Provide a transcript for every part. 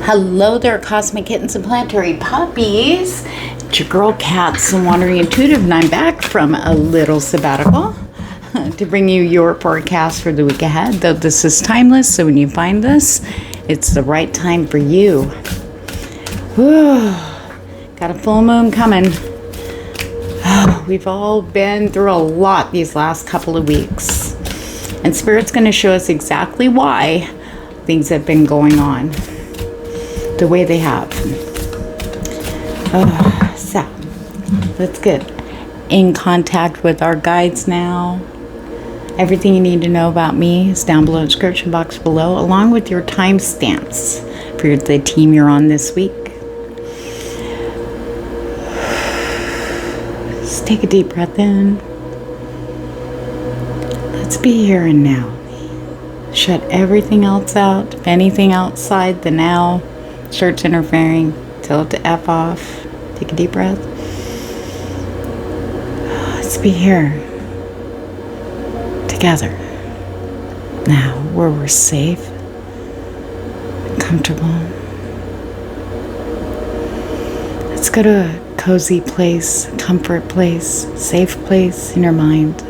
Hello there, cosmic kittens and planetary puppies. It's your girl Catz, and Wandering Intuitive, and I'm back from a little sabbatical to bring you your forecast for the week ahead. Though this is timeless, so when you find this, it's the right time for you. Whew. Got a full moon coming. We've all been through a lot these last couple of weeks, and Spirit's going to show us exactly why things have been going on the way they have. So let's get in contact with our guides now. Everything you need to know about me is down below in the description box below, along with your timestamps for the team you're on this week. Just take a deep breath in. Let's be here and now. Shut everything else out. If anything outside the now starts interfering, tell it to F off. Take a deep breath. Let's be here together now, where we're safe, comfortable. Let's go to a cozy place, comfort place, safe place in your mind.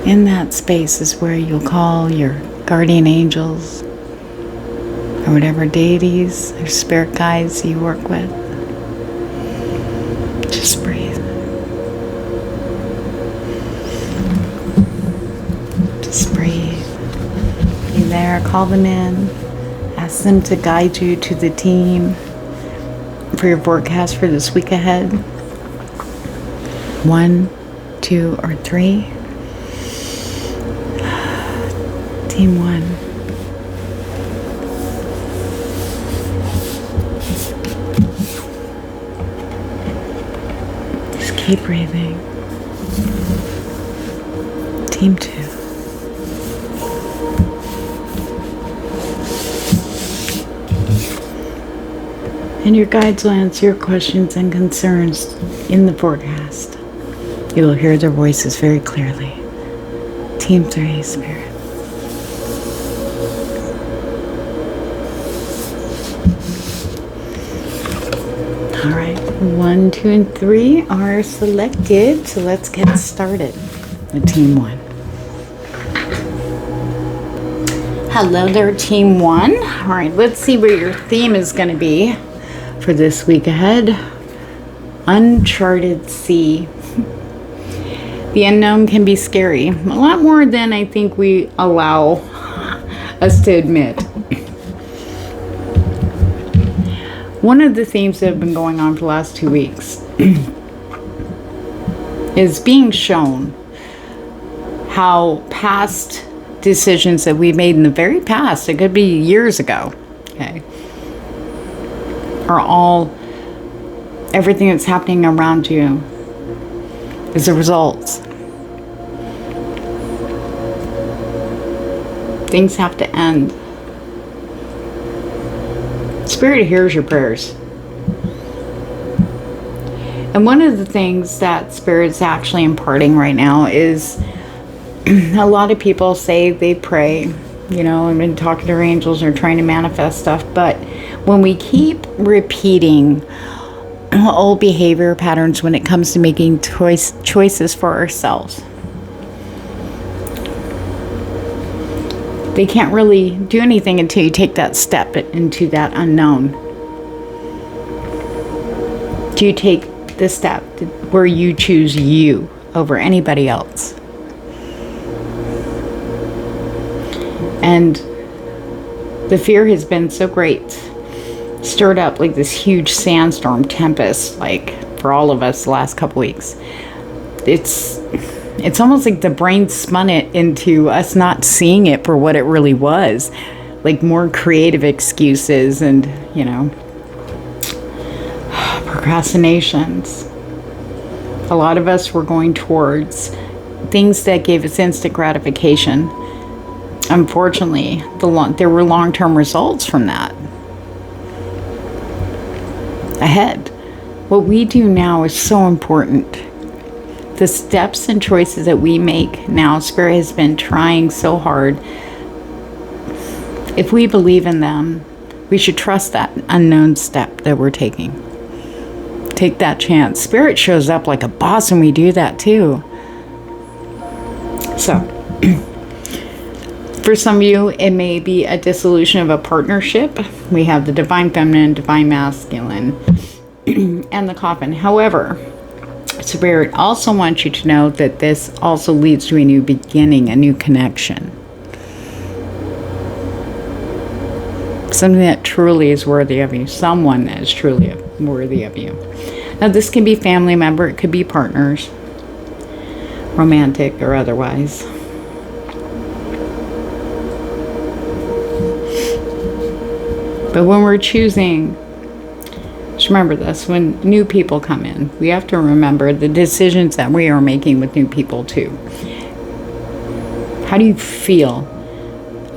In that space is where you'll call your guardian angels or whatever deities or spirit guides you work with. Just breathe. Just breathe. Be there, call them in, ask them to guide you to the team for your forecast for this week ahead. 1, 2, or 3. Team 1. Just keep breathing. Team 2. And your guides will answer your questions and concerns in the forecast. You will hear their voices very clearly. Team 3, Spirit. All right, 1, 2, and 3 are selected, so let's get started with Team 1. Hello there, Team 1. All right, let's see where your theme is going to be for this week ahead. Uncharted sea. The unknown can be scary, a lot more than I think we allow us to admit. One of the themes that have been going on for the last 2 weeks is being shown how past decisions that we made in the very past, it could be years ago, okay, are all, everything that's happening around you is the results. Things have to end. Spirit hears your prayers. And one of the things that Spirit's actually imparting right now is a lot of people say they pray, you know, and been talking to their angels or trying to manifest stuff, but when we keep repeating old behavior patterns when it comes to making choices for ourselves, they can't really do anything until you take that step into that unknown. Do you take the step where you choose you over anybody else? And the fear has been so great, stirred up like this huge sandstorm tempest, like for all of us the last couple weeks. It's almost like the brain spun it into us not seeing it for what it really was. Like more creative excuses and, you know, procrastinations. A lot of us were going towards things that gave us instant gratification. Unfortunately, there were long-term results from that ahead. What we do now is so important. The steps and choices that we make now, Spirit has been trying so hard If we believe in them, we should trust that unknown step that we're taking. Take that chance. Spirit shows up like a boss when we do that too. So, for some of you, it may be a dissolution of a partnership. We have the divine feminine, divine masculine, and the coffin. However, Spirit also wants you to know that this also leads to a new beginning, a new connection. Something that truly is worthy of you. Someone that is truly worthy of you. Now, this can be family member. It could be partners. Romantic or otherwise. But when we're choosing, just remember this, when new people come in, we have to remember the decisions that we are making with new people too. How do you feel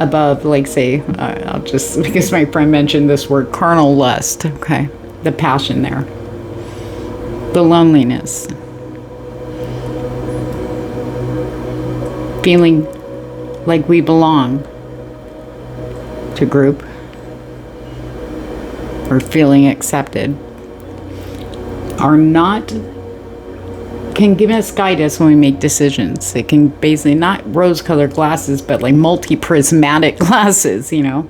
above, like, say, I'll just, because my friend mentioned this word, carnal lust, okay? The passion there. The loneliness. Feeling like we belong to group. Or feeling accepted. Are not, can give us, guide us when we make decisions. It can basically, not rose-colored glasses, but like multi-prismatic glasses, you know.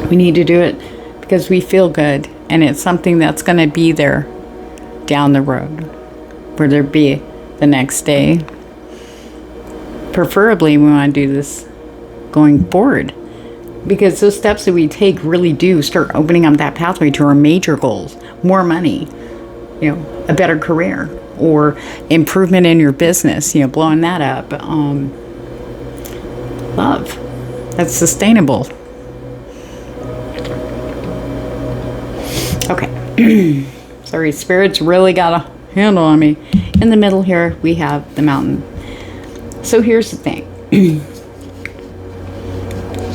We need to do it because we feel good, and it's something that's going to be there down the road, whether it be the next day. Preferably, we want to do this going forward, because those steps that we take really do start opening up that pathway to our major goals. More money, you know, a better career, or improvement in your business, you know, blowing that up. Love, that's sustainable. Okay. Sorry, Spirit's really got a handle on me. In the middle here, we have the mountain. So here's the thing.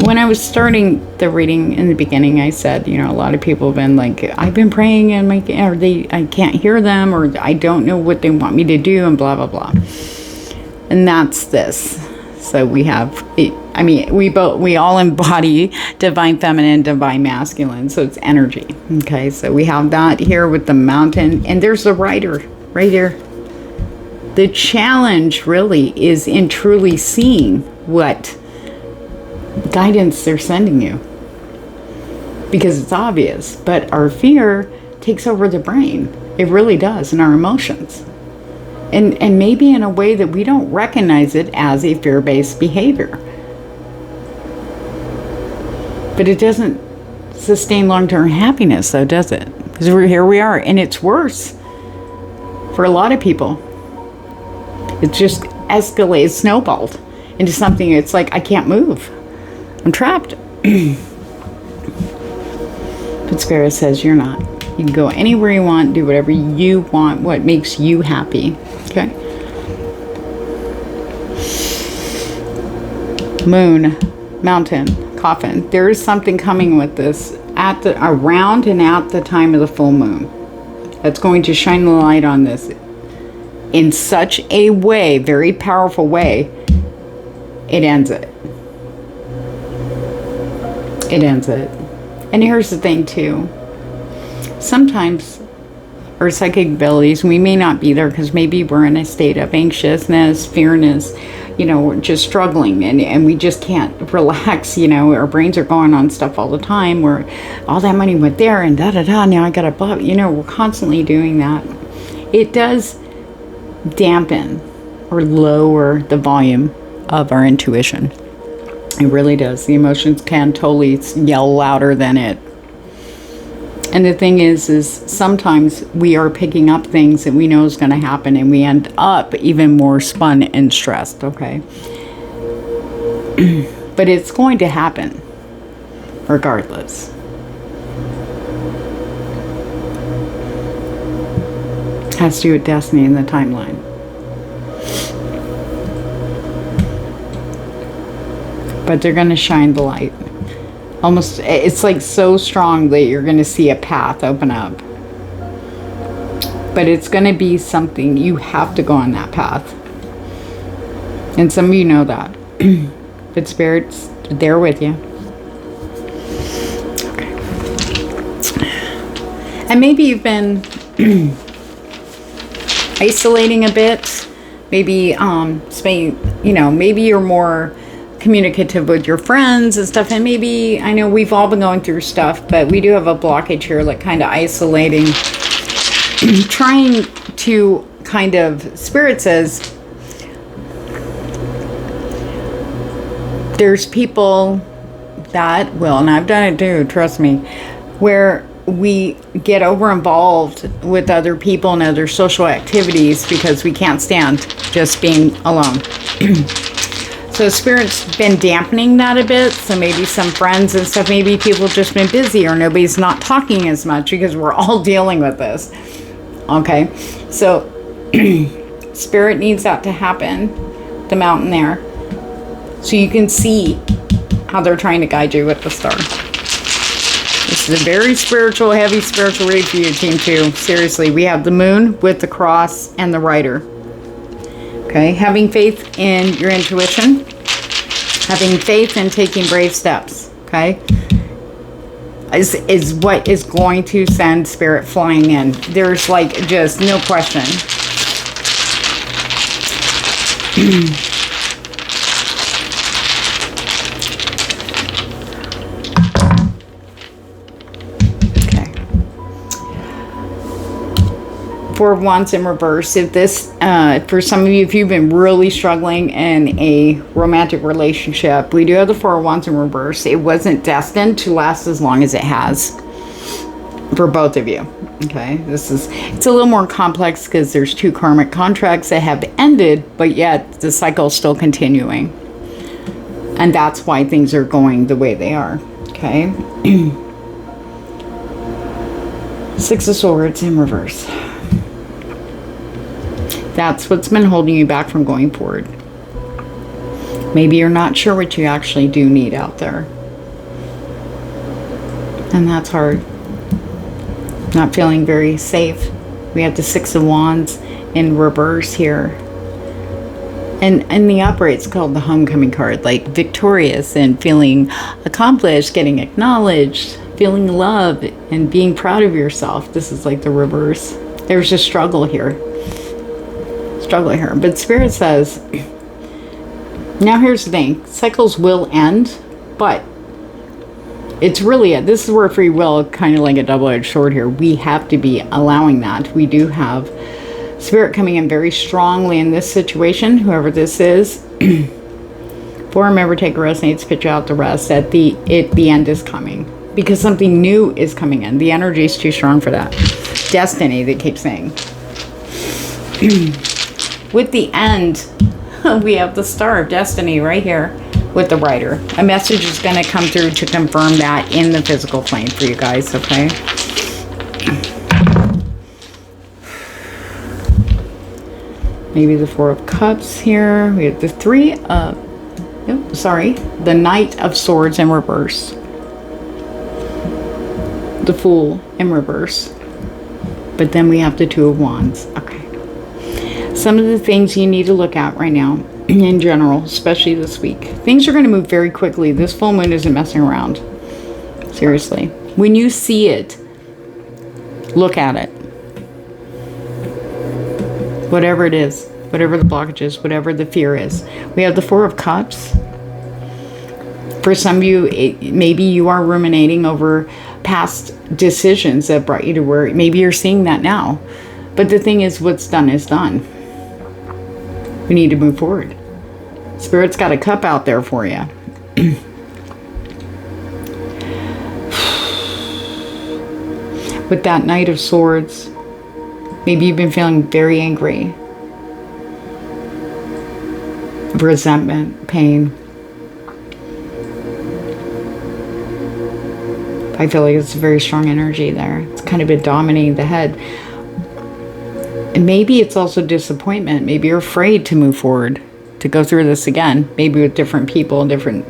When I was starting the reading in the beginning, I said, you know, a lot of people have been like, I've been praying and I can't hear them, or I don't know what they want me to do, and blah, blah, blah. And that's this. So we have, I mean, we all embody divine feminine, divine masculine. So it's energy. Okay. So we have that here with the mountain, and there's the rider right here. The challenge really is in truly seeing what guidance they're sending you, because it's obvious, but our fear takes over the brain. It really does, and our emotions, and maybe in a way that we don't recognize it as a fear-based behavior, but it doesn't sustain long-term happiness, though, does it? Because here we are, and it's worse for a lot of people. It just escalates, snowballed into something. It's like, I can't move. I'm trapped. But Spirit says you're not. You can go anywhere you want, do whatever you want, what makes you happy. Okay? Moon, mountain, coffin. There is something coming with this around and at the time of the full moon. That's going to shine the light on this in such a way, very powerful way, it ends it. It ends it. And here's the thing too. Sometimes our psychic abilities, we may not be there because maybe we're in a state of anxiousness, fearness, you know, we're just struggling, and we just can't relax, you know, our brains are going on stuff all the time, where all that money went there and da-da-da, now I gotta blah, you know, we're constantly doing that. It does dampen or lower the volume of our intuition. It really does. The emotions can totally yell louder than it. And the thing is sometimes we are picking up things that we know is going to happen, and we end up even more spun and stressed, okay? But it's going to happen regardless. It has to do with destiny and the timeline. But they're going to shine the light. Almost, it's like so strong that you're going to see a path open up. But it's going to be something, you have to go on that path. And some of you know that. But Spirit's there with you. Okay. And maybe you've been isolating a bit. Maybe, maybe you're more communicative with your friends and stuff. And maybe, I know we've all been going through stuff, but we do have a blockage here, like kind of isolating, trying to kind of, Spirit says, there's people that will, and I've done it too, trust me, where we get over involved with other people and other social activities because we can't stand just being alone. So Spirit's been dampening that a bit. So maybe some friends and stuff, maybe people have just been busy or nobody's not talking as much because we're all dealing with this. Okay, so Spirit needs that to happen, the mountain there, so you can see how they're trying to guide you with the star. This is a very spiritual, heavy spiritual read for you, Team 2. Seriously, we have the moon with the cross and the rider. Okay, having faith in your intuition. Having faith in taking brave steps. Okay, is what is going to send Spirit flying in. There's like just no question. Four of Wands in reverse. If this, for some of you, if you've been really struggling in a romantic relationship, we do have the Four of Wands in reverse. It wasn't destined to last as long as it has for both of you. Okay, it's a little more complex because there's two karmic contracts that have ended, but yet the cycle is still continuing, and that's why things are going the way they are. Okay. Six of Swords in reverse. That's what's been holding you back from going forward. Maybe you're not sure what you actually do need out there. And that's hard. Not feeling very safe. We have the Six of Wands in reverse here. And in the upright, it's called the homecoming card. Like victorious and feeling accomplished, getting acknowledged, feeling love, and being proud of yourself. This is like the reverse. There's a struggle here. But Spirit says, now here's the thing, cycles will end, but it's really this is where free will, kind of like a double-edged sword here. We have to be allowing that. We do have Spirit coming in very strongly in this situation, whoever this is. For remember, take a rest, needs to pitch out the rest. At the end is coming because something new is coming in. The energy is too strong for that. Destiny, they keep saying. With the end, we have the Star of Destiny right here with the Rider. A message is going to come through to confirm that in the physical plane for you guys, okay? Maybe the Four of Cups here. We have the the Knight of Swords in reverse. The Fool in reverse. But then we have the Two of Wands. Okay. Some of the things you need to look at right now, in general, especially this week. Things are going to move very quickly. This full moon isn't messing around. Seriously. When you see it, look at it. Whatever it is. Whatever the blockage is. Whatever the fear is. We have the Four of Cups. For some of you, maybe you are ruminating over past decisions that brought you to where maybe you're seeing that now. But the thing is, what's done is done. We need to move forward. Spirit's got a cup out there for you. With that Knight of Swords, maybe you've been feeling very angry. Resentment, pain. I feel like it's a very strong energy there. It's kind of been dominating the head. And maybe it's also disappointment. Maybe you're afraid to move forward, to go through this again. Maybe with different people, different,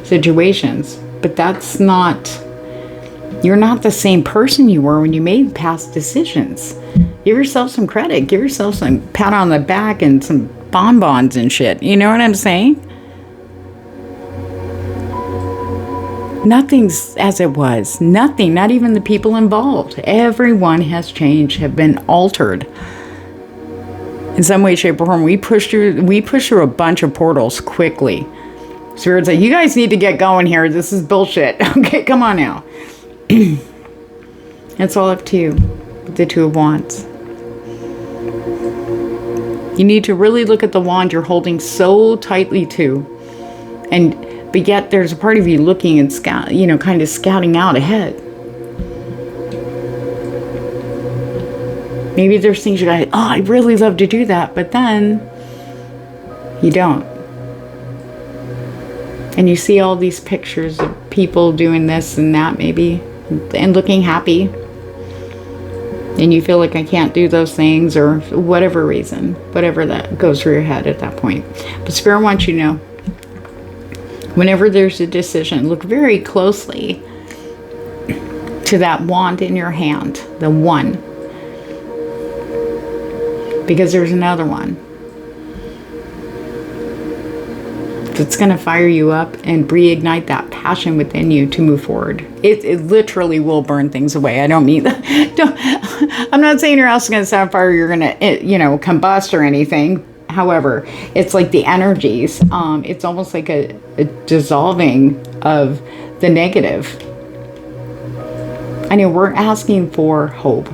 situations. But that's not, you're not the same person you were when you made past decisions. Give yourself some credit. Give yourself some pat on the back and some bonbons and shit. You know what I'm saying? Nothing's as it was. Nothing, not even the people involved. Everyone has changed, have been altered. In some way, shape, or form. We pushed through a bunch of portals quickly. Spirit's like, you guys need to get going here. This is bullshit. Okay, come on now. It's all up to you. The Two of Wands. You need to really look at the wand you're holding so tightly to. But yet there's a part of you looking and kind of scouting out ahead. Maybe there's things you're like, oh, I'd really love to do that, but then you don't. And you see all these pictures of people doing this and that maybe, and looking happy. And you feel like I can't do those things, or whatever reason, whatever that goes through your head at that point. But Spirit wants you to know, whenever there's a decision, look very closely to that wand in your hand, the one. Because there's another one that's going to fire you up and reignite that passion within you to move forward. It literally will burn things away. I don't mean that. I'm not saying your house is going to set on fire, you're going to, combust or anything. However, it's like the energies. It's almost like a dissolving of the negative. I know we're asking for hope,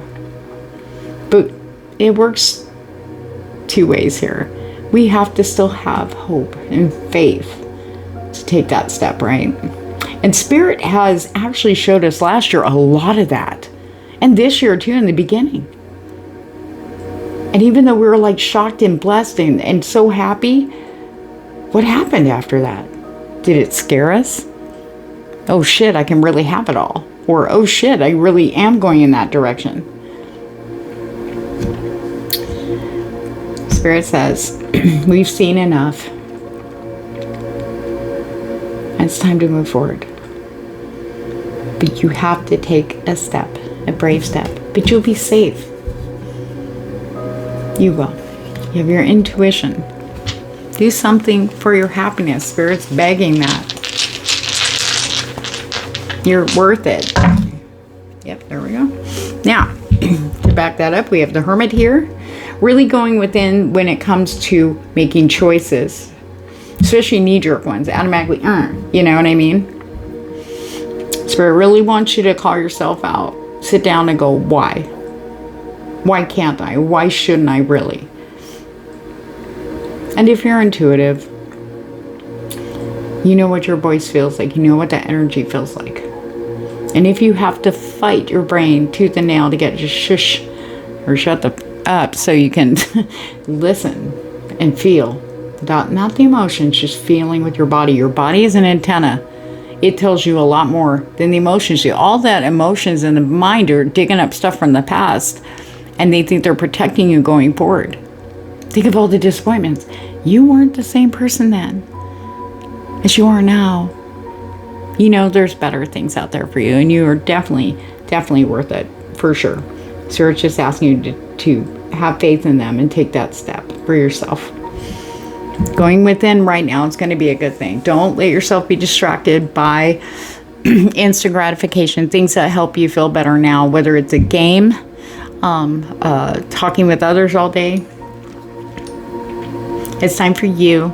but it works two ways here. We have to still have hope and faith to take that step, right? And Spirit has actually showed us last year a lot of that. And this year too, in the beginning. And even though we were like shocked and blessed and so happy, what happened after that? Did it scare us? Oh shit, I can really have it all. Or oh shit, I really am going in that direction. Spirit says, we've seen enough. And it's time to move forward. But you have to take a step, a brave step. But you'll be safe. You will. You have your intuition. Do something for your happiness. Spirit's begging that. You're worth it. Yep, there we go. Now, to back that up, we have the Hermit here. Really going within when it comes to making choices. Especially knee-jerk ones. Automatically, you know what I mean? Spirit really wants you to call yourself out. Sit down and go, why? Why can't I? Why shouldn't I really? And if you're intuitive, you know what your voice feels like. You know what that energy feels like. And if you have to fight your brain tooth and nail to get just shush or shut the up so you can listen and feel, not the emotions, just feeling with your body. Your body is an antenna. It tells you a lot more than the emotions do. All that emotions in the mind are digging up stuff from the past, and they think they're protecting you going forward. Think of all the disappointments. You weren't the same person then as you are now. You know there's better things out there for you, and you are definitely worth it, for sure. So it's just asking you to have faith in them and take that step for yourself. Going within right now is going to be a good thing. Don't let yourself be distracted by instant gratification, things that help you feel better now, whether it's a game, talking with others all day. It's time for you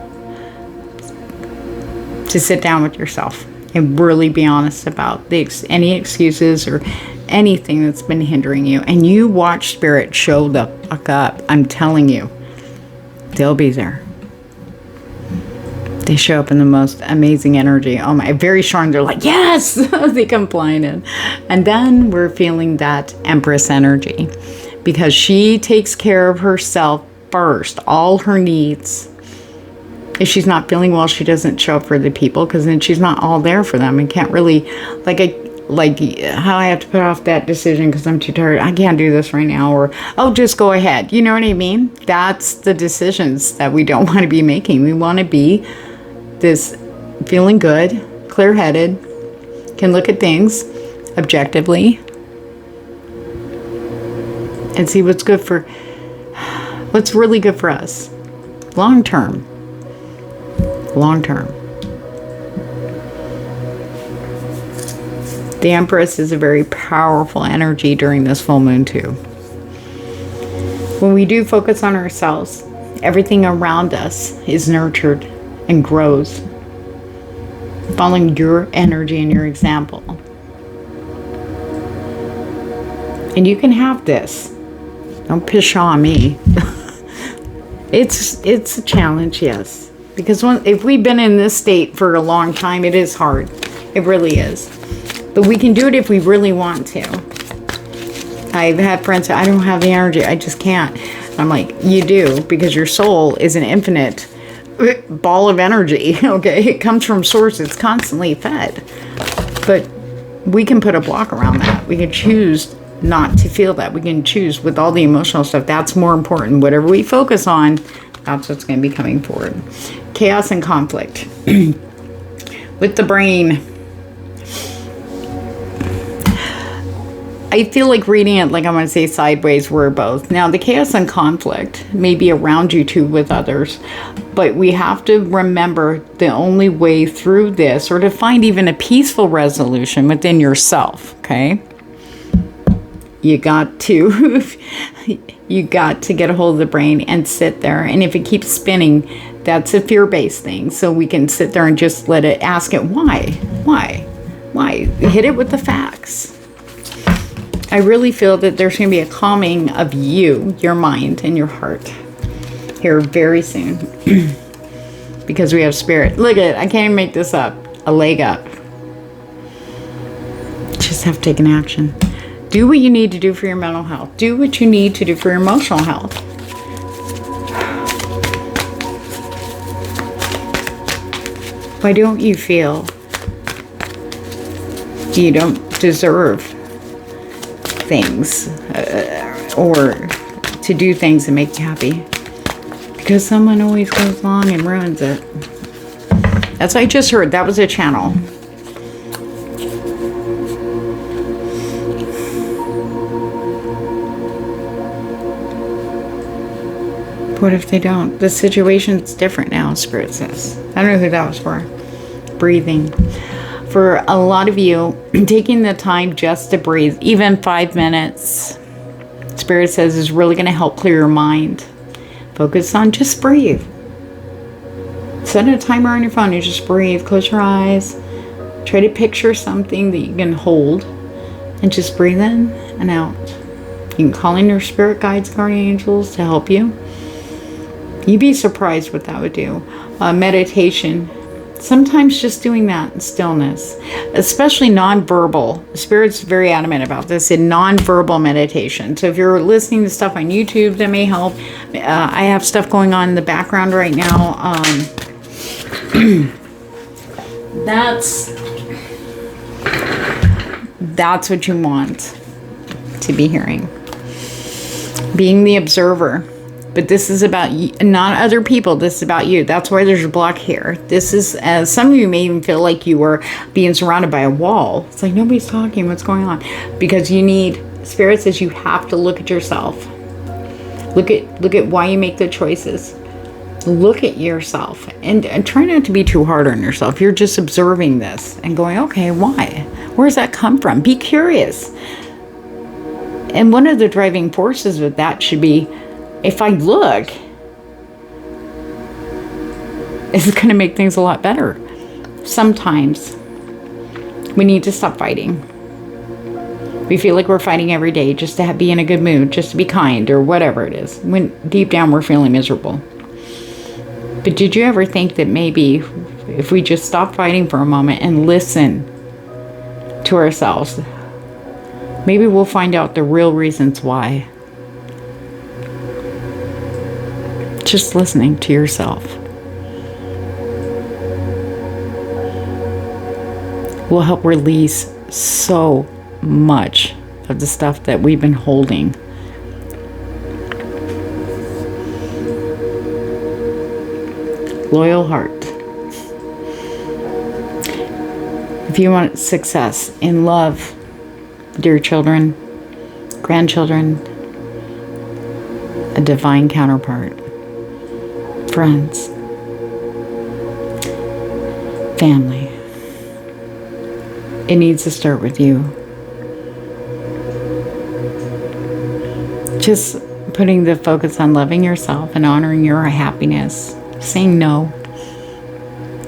to sit down with yourself and really be honest about any excuses or anything that's been hindering you. And you watch Spirit show the fuck up. I'm telling you, they'll be there. They show up in the most amazing energy. Oh my, very strong. They're like, yes, they come flying in. And then we're feeling that Empress energy because she takes care of herself first, all her needs. If she's not feeling well, she doesn't show up for the people because then she's not all there for them and can't really, like how I have to put off that decision because I'm too tired. I can't do this right now. Or, oh, just go ahead. You know what I mean? That's the decisions that we don't want to be making. We want to be this feeling good, clear-headed, can look at things objectively and see what's really good for us long term. The Empress is a very powerful energy during this full moon too. When we do focus on ourselves, everything around us is nurtured and grows, following your energy and your example. And you can have this. Don't piss on me. It's a challenge, yes. Because if we've been in this state for a long time, it is hard. It really is. But we can do it if we really want to. I've had friends say, I don't have the energy. I just can't. I'm like, you do, because your soul is an infinite ball of energy. Okay, it comes from source. It's constantly fed. But we can put a block around that. We can choose not to feel that. We can choose with all the emotional stuff. That's more important. Whatever we focus on, that's what's going to be coming forward. Chaos and conflict. With the brain. I feel like reading it, like I want to say sideways, we're both. Now, the chaos and conflict may be around you too with others, but we have to remember the only way through this, or to find even a peaceful resolution within yourself, okay? You got to get a hold of the brain and sit there. And if it keeps spinning, that's a fear-based thing. So we can sit there and just let it, ask it, why? Hit it with the facts. I really feel that there's going to be a calming of you, your mind, and your heart here very soon. Because we have spirit. Look at it. I can't even make this up. A leg up. Just have to take an action. Do what you need to do for your mental health. Do what you need to do for your emotional health. Why don't you feel you don't deserve things or to do things that make you happy? Because someone always goes along and ruins it. That's what I just heard. That was a channel. What if they don't? The situation's different now, Spirit says. I don't know who that was for. Breathing. For a lot of you, taking the time just to breathe, even 5 minutes, Spirit says, is really going to help clear your mind. Focus on just breathe. Set a timer on your phone and just breathe. Close your eyes. Try to picture something that you can hold and just breathe in and out. You can call in your spirit guides, guardian angels to help you. You'd be surprised what that would do. Meditation. Sometimes just doing that in stillness, especially non-verbal. Spirit's very adamant about this in non-verbal meditation. So if you're listening to stuff on YouTube, that may help. I have stuff going on in the background right now. That's what you want to be hearing. Being the observer. But this is about you, not other people. This is about you. That's why there's a block here. This is, some of you may even feel like you were being surrounded by a wall. It's like nobody's talking. What's going on? Because you need, Spirit says you have to look at yourself. Look at why you make the choices. Look at yourself and try not to be too hard on yourself. You're just observing this and going, okay, why? Where does that come from? Be curious. And one of the driving forces with that should be, if I look, it's going to make things a lot better. Sometimes we need to stop fighting. We feel like we're fighting every day just to be in a good mood, just to be kind or whatever it is. When deep down we're feeling miserable. But did you ever think that maybe if we just stop fighting for a moment and listen to ourselves, maybe we'll find out the real reasons why? Just listening to yourself will help release so much of the stuff that we've been holding. Loyal heart. If you want success in love with your children, grandchildren, a divine counterpart, friends, family, It needs to start with you. Just putting the focus on loving yourself and honoring your happiness. Saying no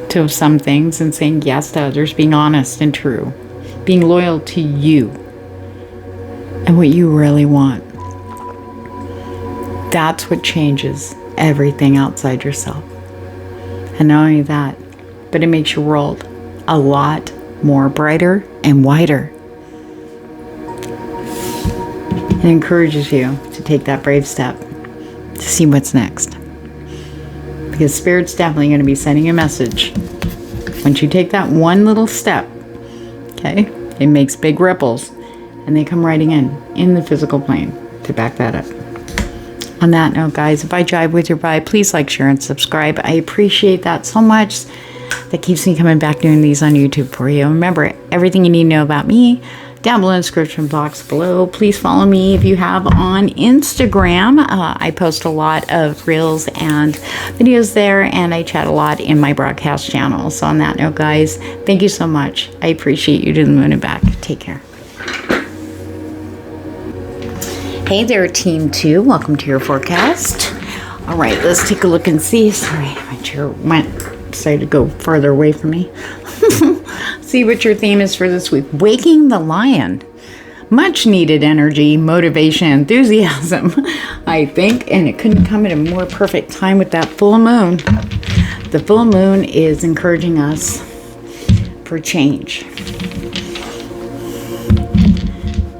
to some things and saying yes to others. Being honest and true. Being loyal to you and what you really want. That's what changes everything outside yourself. And not only that, but it makes your world a lot more brighter and wider. It encourages you to take that brave step to see what's next. Because Spirit's definitely going to be sending a message. Once you take that one little step, okay, it makes big ripples, and they come riding in the physical plane to back that up. On that note, guys, if I jive with your vibe, please like, share, and subscribe. I appreciate that so much. That keeps me coming back doing these on YouTube for you. Remember, everything you need to know about me down below in the description box below. Please follow me if you have on Instagram. I post a lot of reels and videos there, and I chat a lot in my broadcast channel. So on that note, guys, thank you so much. I appreciate you to the moon and back. Take care. Hey there, Team 2. Welcome to your forecast. All right, let's take a look and see. Sorry, my chair decided to go farther away from me. See what your theme is for this week. Waking the lion. Much needed energy, motivation, enthusiasm, I think. And it couldn't come at a more perfect time with that full moon. The full moon is encouraging us for change.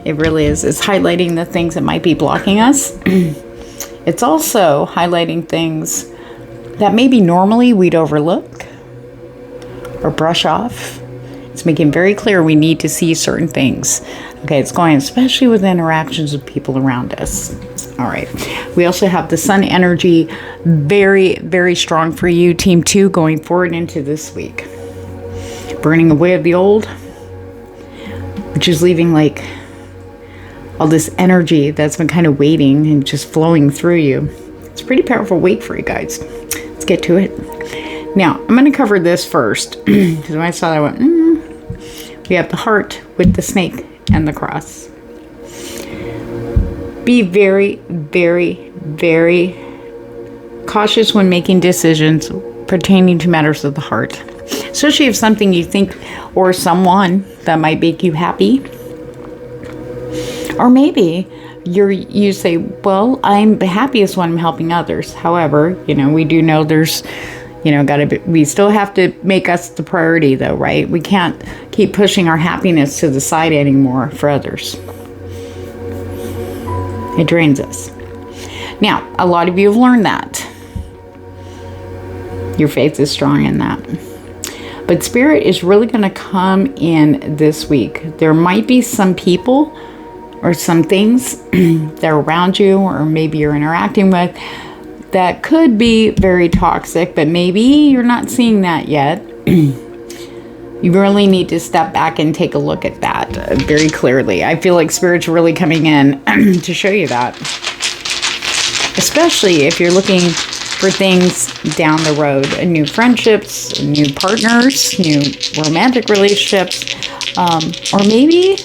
It really is. It's highlighting the things that might be blocking us. It's also highlighting things that maybe normally we'd overlook or brush off. It's making very clear we need to see certain things. Okay, it's going especially with interactions with people around us. All right. We also have the sun energy very, very strong for you, Team 2, going forward into this week. Burning away of the old, which is leaving like all this energy that's been kind of waiting and just flowing through you. It's a pretty powerful week for you guys. Let's get to it. Now, I'm going to cover this first because when I saw that, I went, We have the heart with the snake and the cross. Be very, very, very cautious when making decisions pertaining to matters of the heart. Especially if something you think or someone that might make you happy. Or maybe you say, well, I'm the happiest when I'm helping others. However, we do know there's, we still have to make us the priority though, right? We can't keep pushing our happiness to the side anymore for others. It drains us. Now, a lot of you have learned that. Your faith is strong in that. But Spirit is really going to come in this week. There might be some people or some things that are around you or maybe you're interacting with that could be very toxic, but maybe you're not seeing that yet. You really need to step back and take a look at that very clearly. I feel like Spirit's really coming in to show you that. Especially if you're looking for things down the road, new friendships, new partners, new romantic relationships, or maybe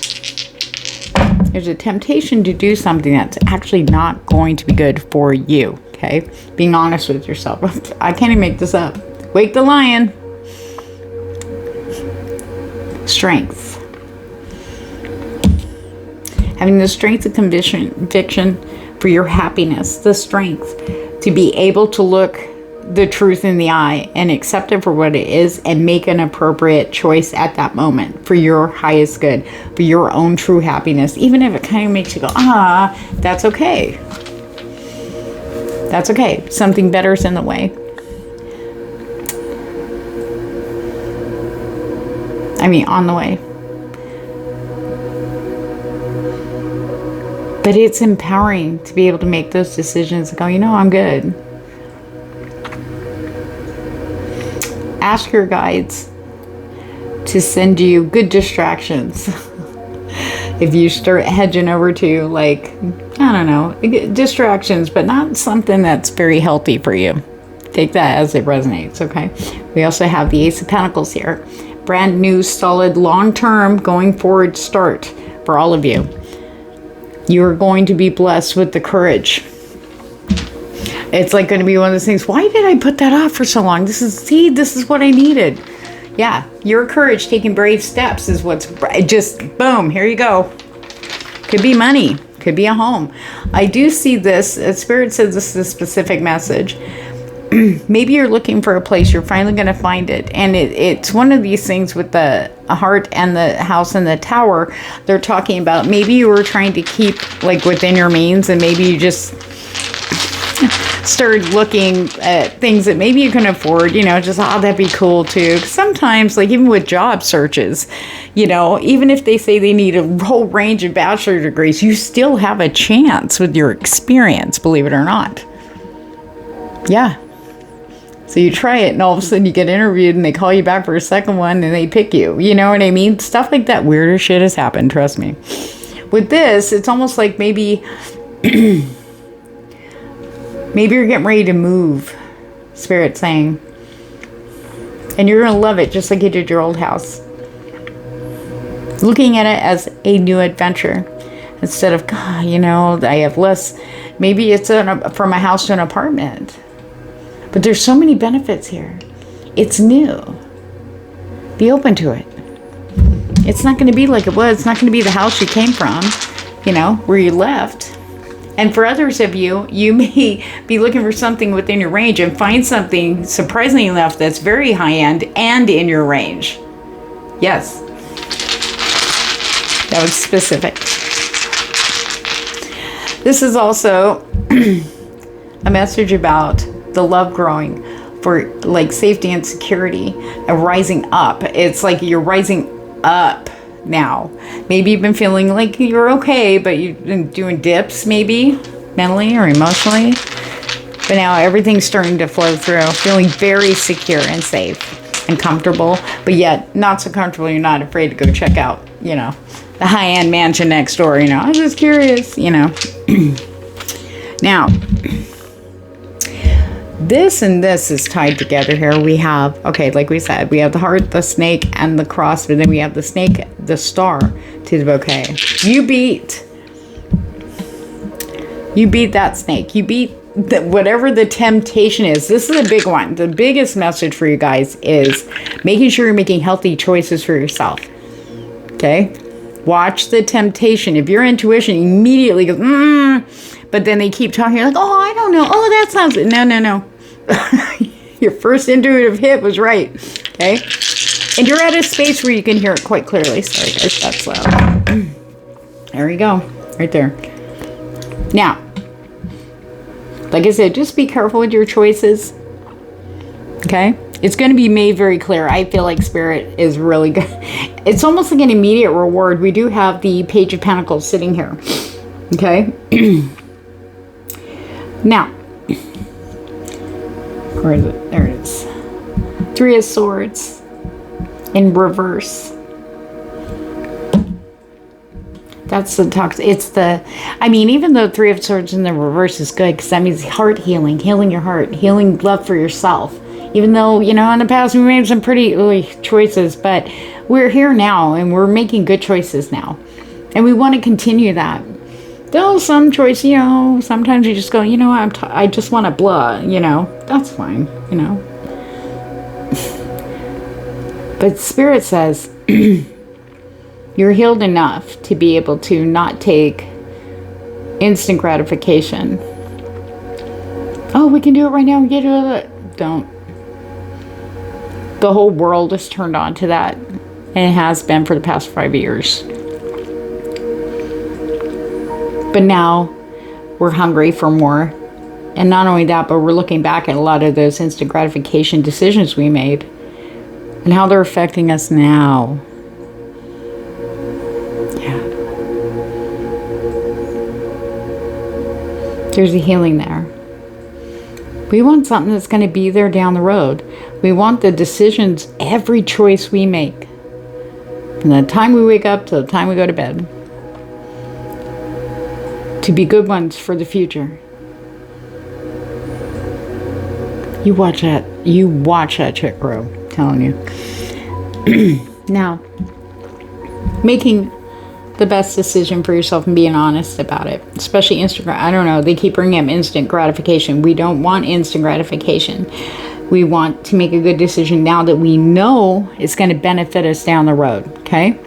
there's a temptation to do something that's actually not going to be good for you, okay? Being honest with yourself. I can't even make this up. Wake the lion. Strength. Having the strength of conviction for your happiness, the strength to be able to look the truth in the eye and accept it for what it is and make an appropriate choice at that moment for your highest good, for your own true happiness, even if it kind of makes you go, that's okay. That's okay. Something better is in the way. On the way. But it's empowering to be able to make those decisions and go, I'm good. Ask your guides to send you good distractions. If you start hedging over to distractions, but not something that's very healthy for you. Take that as it resonates, okay? We also have the Ace of Pentacles here. brand new, solid, long-term, going forward start for all of you. You're going to be blessed with the courage. It's like going to be one of those things, why did I put that off for so long? This is what I needed. Yeah, your courage, taking brave steps is what's just, boom, here you go. Could be money, could be a home. I do see this, Spirit says this is a specific message. Maybe you're looking for a place, you're finally going to find it. And it's one of these things with the heart and the house and the tower. They're talking about maybe you were trying to keep like within your means, and maybe you just started looking at things that maybe you can afford, just, that'd be cool too. 'Cause sometimes, like even with job searches, even if they say they need a whole range of bachelor degrees, you still have a chance with your experience, believe it or not. Yeah. So you try it and all of a sudden you get interviewed and they call you back for a second one and they pick you. You know what I mean? Stuff like that. Weirder shit has happened. Trust me. With this, it's almost like maybe you're getting ready to move, Spirit's saying. And you're going to love it just like you did your old house. Looking at it as a new adventure. Instead of, I have less. Maybe it's from a house to an apartment. But there's so many benefits here. It's new. Be open to it. It's not going to be like it was. It's not going to be the house you came from, where you left. And for others of you, you may be looking for something within your range and find something surprisingly enough that's very high end and in your range. Yes. That was specific. This is also a message about the love growing for like safety and security and rising up. It's like you're rising up now. Maybe you've been feeling like you're okay, but you've been doing dips maybe mentally or emotionally. But now everything's starting to flow through, feeling very secure and safe and comfortable, but yet not so comfortable you're not afraid to go check out, the high-end mansion next door, I'm just curious, Now, this and this is tied together here. We have, like we said, we have the heart, the snake, and the cross, but then we have the snake, the star to the bouquet. You beat that snake. You beat whatever the temptation is. This is a big one. The biggest message for you guys is making sure you're making healthy choices for yourself. Okay? Watch the temptation. If your intuition immediately goes, but then they keep talking, you're like, oh, I don't know. Oh, that sounds... No. Your first intuitive hit was right. Okay? And you're at a space where you can hear it quite clearly. Sorry, guys, that's loud. There you go. Right there. Now, like I said, just be careful with your choices. Okay? It's going to be made very clear. I feel like Spirit is really good. It's almost like an immediate reward. We do have the Page of Pentacles sitting here. Okay? Now, where is it? There it is. Three of Swords in reverse. That's the toxic. It's the, even though Three of Swords in the reverse is good, because that means heart healing, healing your heart, healing love for yourself. Even though, in the past we made some pretty choices, but we're here now and we're making good choices now. And we want to continue that. Though some choice, sometimes you just go, I just want to blah, that's fine, But Spirit says, you're healed enough to be able to not take instant gratification. Oh, we can do it right now. We can do it. Don't. The whole world is turned on to that. And it has been for the past 5 years. But now we're hungry for more. And not only that, but we're looking back at a lot of those instant gratification decisions we made. And how they're affecting us now. Yeah. There's a healing there. We want something that's going to be there down the road. We want the decisions, every choice we make, from the time we wake up to the time we go to bed, to be good ones for the future. You watch that chick grow, I'm telling you. Now, making the best decision for yourself and being honest about it, especially Instagram. I don't know, they keep bringing up instant gratification. We don't want instant gratification. We want to make a good decision now that we know it's going to benefit us down the road, okay?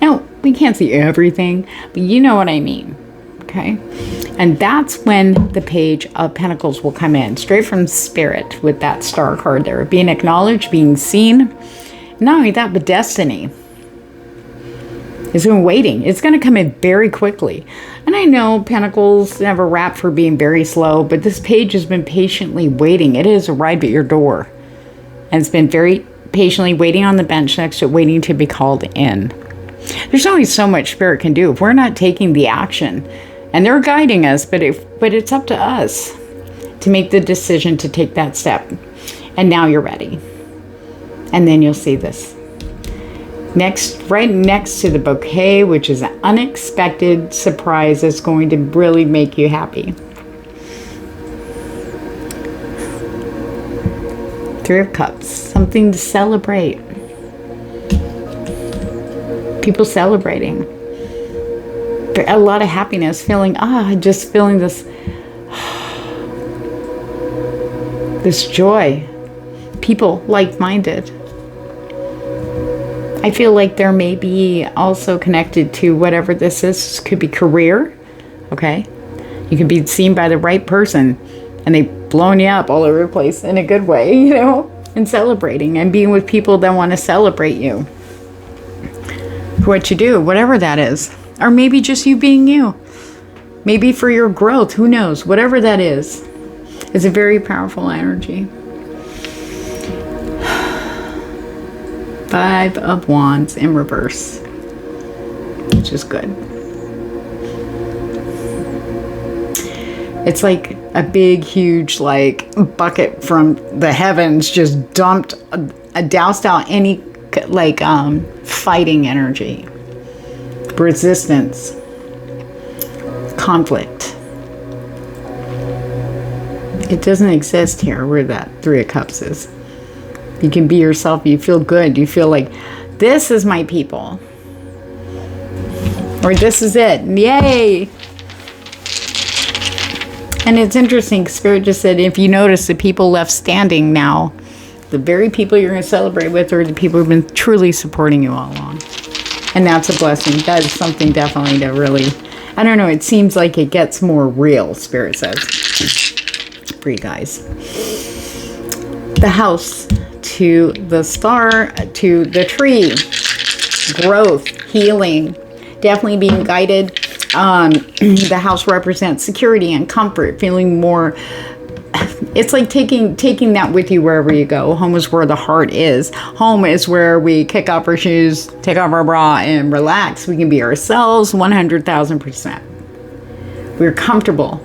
Now, we can't see everything, but you know what I mean, okay? And that's when the Page of Pentacles will come in, straight from Spirit with that star card there. Being acknowledged, being seen. Not only that, but destiny. It's been waiting. It's going to come in very quickly. And I know Pentacles have a rap for being very slow, but this page has been patiently waiting. It has arrived at your door. And it's been very patiently waiting on the bench next to it, waiting to be called in. There's only so much Spirit can do if we're not taking the action. And they're guiding us, but it's up to us to make the decision to take that step. And now you're ready. And then you'll see this. Next, right next to the bouquet, which is an unexpected surprise that's going to really make you happy. Three of Cups, something to celebrate. People celebrating. A lot of happiness, just feeling this, this joy. People like-minded. I feel like there may be also connected to whatever this is. This could be career, okay? You can be seen by the right person and they've blown you up all over the place in a good way, you know? And celebrating and being with people that want to celebrate you for what you do, whatever that is. Or maybe just you being you. Maybe for your growth, who knows? Whatever that is. It's a very powerful energy. Five of Wands in reverse, which is good. It's like a big, huge, like bucket from the heavens just dumped, doused out any like fighting energy, resistance, conflict. It doesn't exist here where that Three of Cups is. You can be yourself. You feel good. You feel like, this is my people. Or this is it. Yay! And it's interesting. Spirit just said, if you notice the people left standing now, the very people you're going to celebrate with are the people who've been truly supporting you all along. And that's a blessing. That is something definitely to really, I don't know, it seems like it gets more real, Spirit says. For you guys. The House. To the star, to the tree, growth, healing, definitely being guided. The house represents security and comfort, feeling more, it's like taking that with you wherever you go. Home is where the heart is. Home is where we kick off our shoes, take off our bra, and relax. We can be ourselves 100,000%. We're comfortable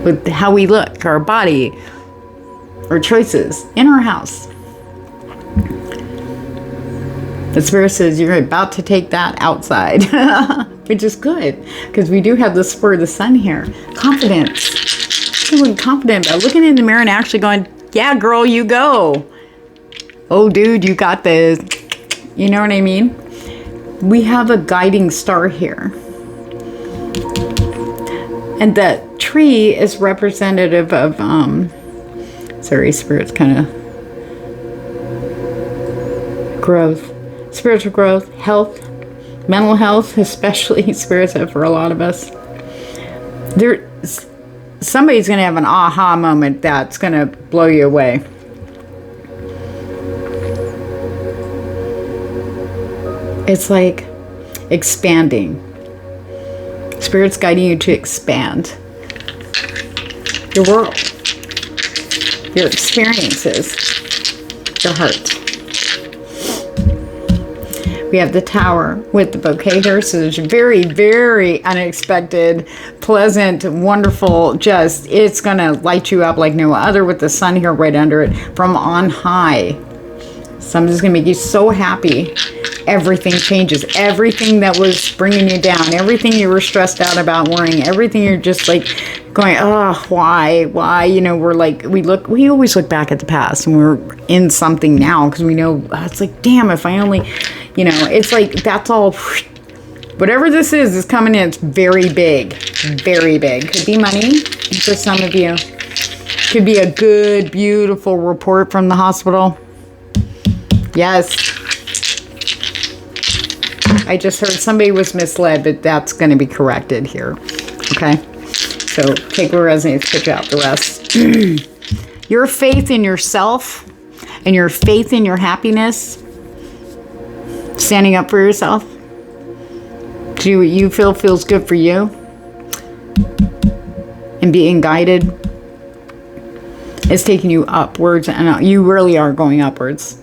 with how we look, our body, or choices in our house. The Spirit says you're about to take that outside, which is good because we do have the spur of the sun here. Confidence. Feeling confident about looking in the mirror and actually going, yeah, girl, you go. Oh, dude, you got this. You know what I mean? We have a guiding star here. And the tree is representative of, sorry, Spirit's kind of growth, spiritual growth, health, mental health, especially Spirit said for a lot of us. Somebody's going to have an aha moment that's going to blow you away. It's like expanding. Spirit's guiding you to expand your world, your experiences, your heart. We have the Tower with the bouquet here, so there's very, very unexpected, pleasant, wonderful, just, it's going to light you up like no other with the sun here right under it from on high. Something's going to make you so happy. Everything changes. Everything that was bringing you down, everything you were stressed out about, worrying, everything you're just like going, oh, why? You know, we're like, we always look back at the past and we're in something now because we know, it's like, damn, if I only, you know, it's like, that's all, whatever this is coming in. It's very big, very big. Could be money for some of you. Could be a good, beautiful report from the hospital. Yes. I just heard somebody was misled, but that's going to be corrected here. Okay. So take what resonates, put out the rest. Your faith in yourself and your faith in your happiness, standing up for yourself, do what you feel feels good for you, and being guided is taking you upwards, and you really are going upwards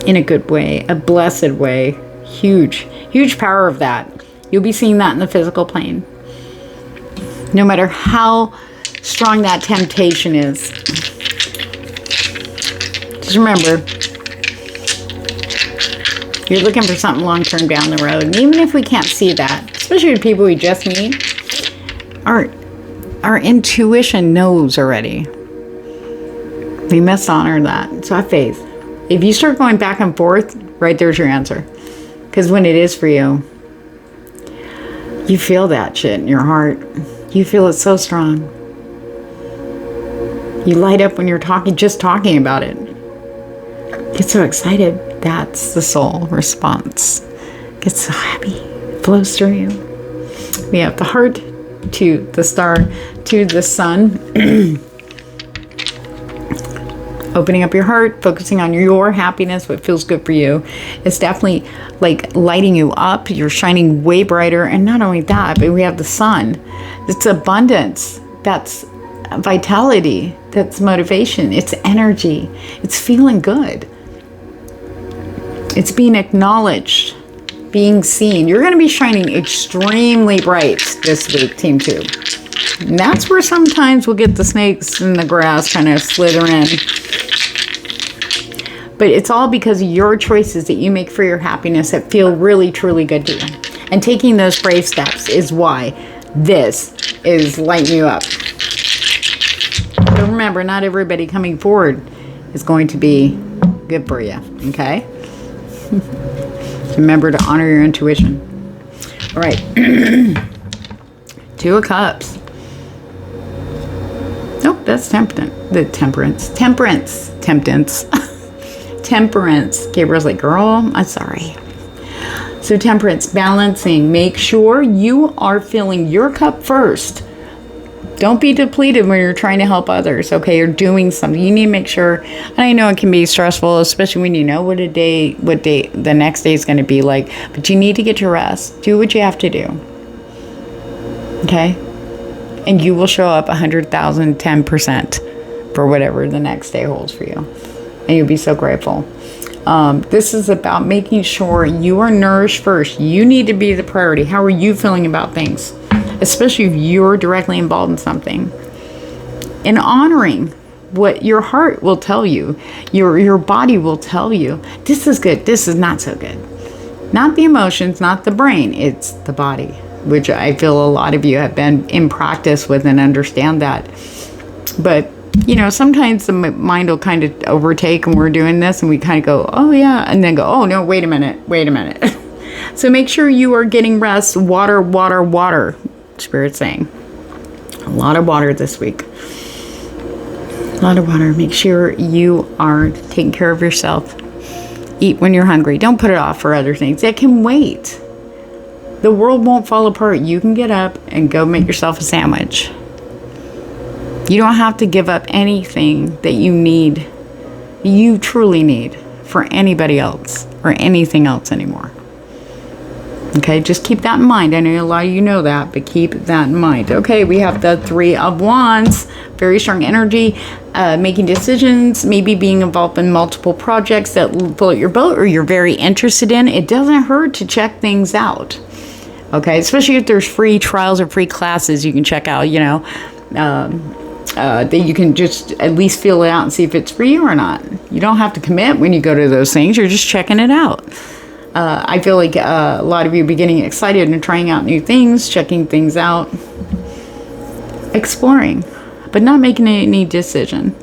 in a good way, a blessed way. Huge power of that. You'll be seeing that in the physical plane. No matter how strong that temptation is. Just remember, you're looking for something long-term down the road. And even if we can't see that, especially the people we just meet, our intuition knows already. We must honor that. So have faith. If you start going back and forth, right there's your answer. Because when it is for you, you feel that shit in your heart. You feel it so strong. You light up when you're just talking about it. Get so excited. That's the soul response. Get so happy. It flows through you. We have the heart to the star to the sun. Opening up your heart, focusing on your happiness, what feels good for you. It's definitely like lighting you up. You're shining way brighter. And not only that, but we have the sun. It's abundance. That's vitality. That's motivation. It's energy. It's feeling good. It's being acknowledged, being seen. You're going to be shining extremely bright this week, Team 2. And that's where sometimes we'll get the snakes in the grass kind of slither in. But it's all because of your choices that you make for your happiness that feel really, truly good to you. And taking those brave steps is why this is lighting you up. But remember, not everybody coming forward is going to be good for you, okay? Remember to honor your intuition. All right. 2 of Cups. Nope, that's temperance. Temperance. Gabriel's like, girl, I'm sorry. So temperance, balancing. Make sure you are filling your cup first. Don't be depleted when you're trying to help others, okay? You're doing something. You need to make sure, and I know it can be stressful, especially when you know what day the next day is going to be like, but you need to get your rest. Do what you have to do, okay? And you will show up 100,000, 10% for whatever the next day holds for you. And you'll be so grateful. This is about making sure you are nourished first. You need to be the priority. How are you feeling about things? Especially if you're directly involved in something. And honoring what your heart will tell you. Your body will tell you. This is good. This is not so good. Not the emotions, not the brain. It's the body. Which I feel a lot of you have been in practice with and understand that. But you know, sometimes the mind will kind of overtake when we're doing this and we kind of go, oh yeah, and then go, oh no, wait a minute. So make sure you are getting rest. Water, Spirit's saying. A lot of water this week. A lot of water. Make sure you are taking care of yourself. Eat when you're hungry. Don't put it off for other things. That can wait. The world won't fall apart. You can get up and go make yourself a sandwich. You don't have to give up anything that you truly need for anybody else or anything else anymore. Okay, just keep that in mind. I know a lot of you know that, but keep that in mind. Okay, we have the 3 of Wands. Very strong energy, making decisions, maybe being involved in multiple projects that float your boat or you're very interested in. It doesn't hurt to check things out. Okay, especially if there's free trials or free classes you can check out, you know. that you can just at least feel it out and see if it's for you or not. You don't have to commit when you go to those things. You're just checking it out. I feel like a lot of you are getting excited and trying out new things, checking things out, exploring, but not making any decision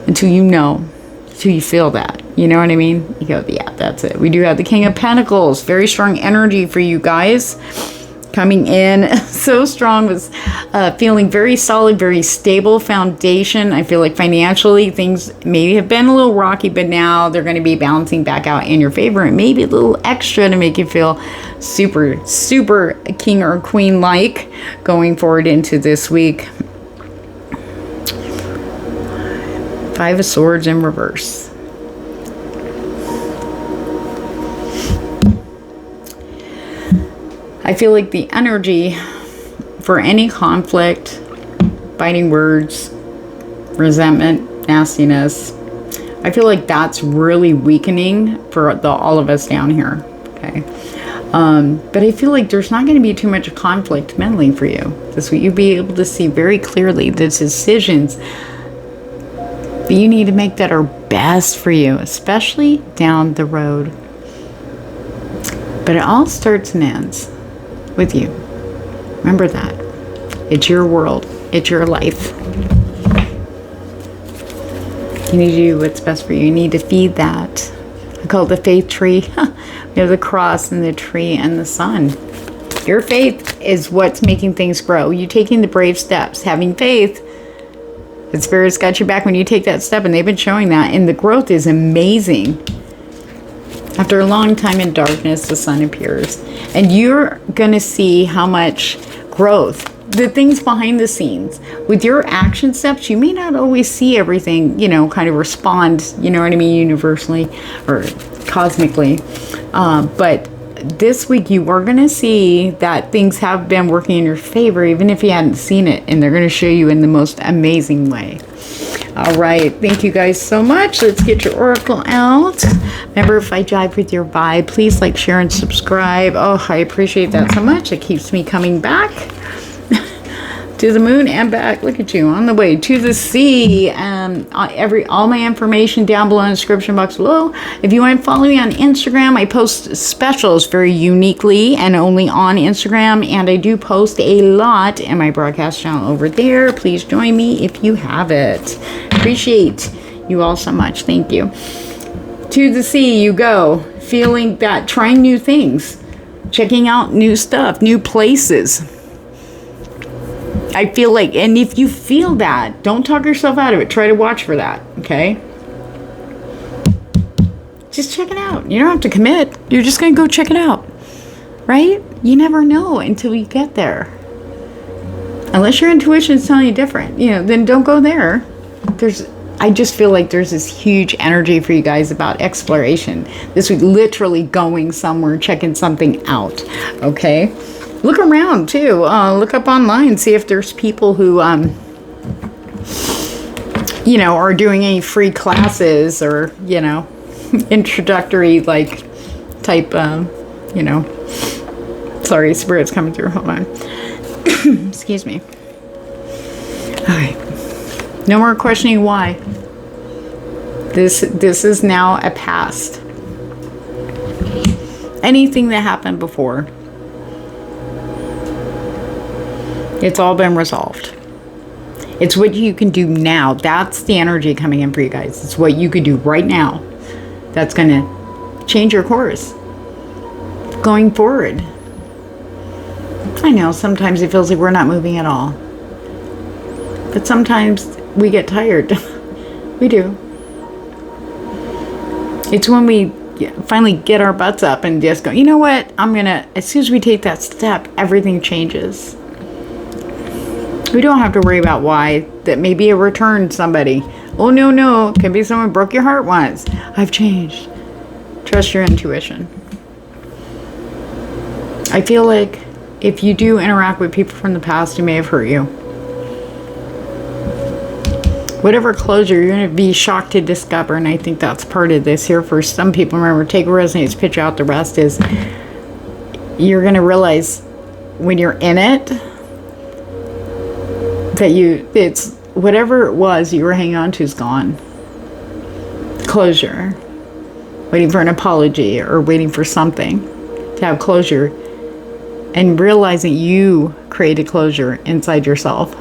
until you know, until you feel that. You know what I mean? You go, yeah, that's it. We do have the King of Pentacles. Very strong energy for you guys. Coming in so strong, was feeling very solid, very stable foundation. I feel like financially things maybe have been a little rocky, but now they're going to be balancing back out in your favor, and maybe a little extra to make you feel super, super king or queen like going forward into this week. Five of Swords in reverse. I feel like the energy for any conflict, biting words, resentment, nastiness, I feel like that's really weakening for all of us down here. Okay. But I feel like there's not going to be too much conflict mentally for you this week. You'll be able to see very clearly the decisions that you need to make that are best for you, especially down the road. But it all starts and ends with you. Remember that. It's your world. It's your life. You need to do what's best for you. You need to feed that. I call it the faith tree. We have the cross and the tree and the sun. Your faith is what's making things grow. You taking the brave steps, having faith. The Spirit's got your back when you take that step, and they've been showing that. And the growth is amazing. After a long time in darkness, the sun appears. And you're going to see how much growth, the things behind the scenes. With your action steps, you may not always see everything, kind of respond, you know what I mean, universally or cosmically. But this week you are going to see that things have been working in your favor, even if you hadn't seen it. And they're going to show you in the most amazing way. All right. Thank you guys so much. Let's get your oracle out. Remember, if I jive with your vibe, please like, share, and subscribe. Oh, I appreciate that so much. It keeps me coming back to the moon and back. Look at you on the way to the sea. All my information down below in the description box below. If you want to follow me on Instagram, I post specials very uniquely and only on Instagram, and I do post a lot in my broadcast channel over there. Please join me if you have it. Appreciate you all so much. Thank you. To the sea you go, feeling that, trying new things, checking out new stuff, new places. I feel like, and if you feel that, don't talk yourself out of it. Try to watch for that, okay? Just check it out. You don't have to commit. You're just going to go check it out, right? You never know until you get there. Unless your intuition is telling you different, then don't go there. I just feel like there's this huge energy for you guys about exploration. This week, literally going somewhere, checking something out, okay? Look around, too. Look up online. See if there's people who, are doing any free classes or, introductory, type, Sorry, Spirit's coming through. Hold on. Excuse me. All right. No more questioning why. This is now a past. Anything that happened before, it's all been resolved. It's what you can do now. That's the energy coming in for you guys. It's what you could do right now that's going to change your course going forward. I know sometimes it feels like we're not moving at all. But sometimes we get tired. We do. It's when we finally get our butts up and just go, you know what? As soon as we take that step, everything changes. We don't have to worry about why. That maybe it returned somebody. Oh, no. It can be someone broke your heart once. I've changed. Trust your intuition. I feel like if you do interact with people from the past who may have hurt you, whatever closure, you're going to be shocked to discover, and I think that's part of this here for some people. Remember, take what resonates, pitch out. The rest is, you're going to realize when you're in it, It's whatever it was you were hanging on to is gone. Closure. Waiting for an apology or waiting for something to have closure, and realizing you created closure inside yourself.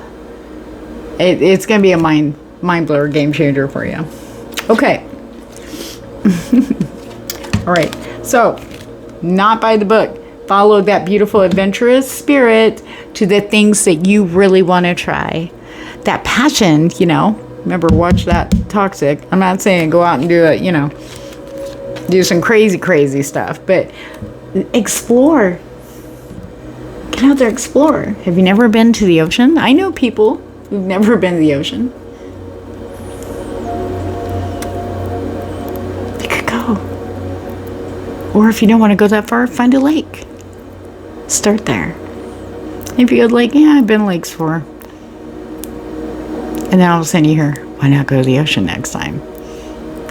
It's going to be a mind blower, game changer for you. Okay. All right. So, not by the book. Follow that beautiful, adventurous spirit to the things that you really want to try. That passion, remember, watch that Toxic. I'm not saying go out and do it, do some crazy stuff, but explore. Get out there, explore. Have you never been to the ocean? I know people who've never been to the ocean. You could go. Or if you don't want to go that far, find a lake. Start there. If you go like, yeah, I've been to lakes before. And then all of a sudden you hear, why not go to the ocean next time?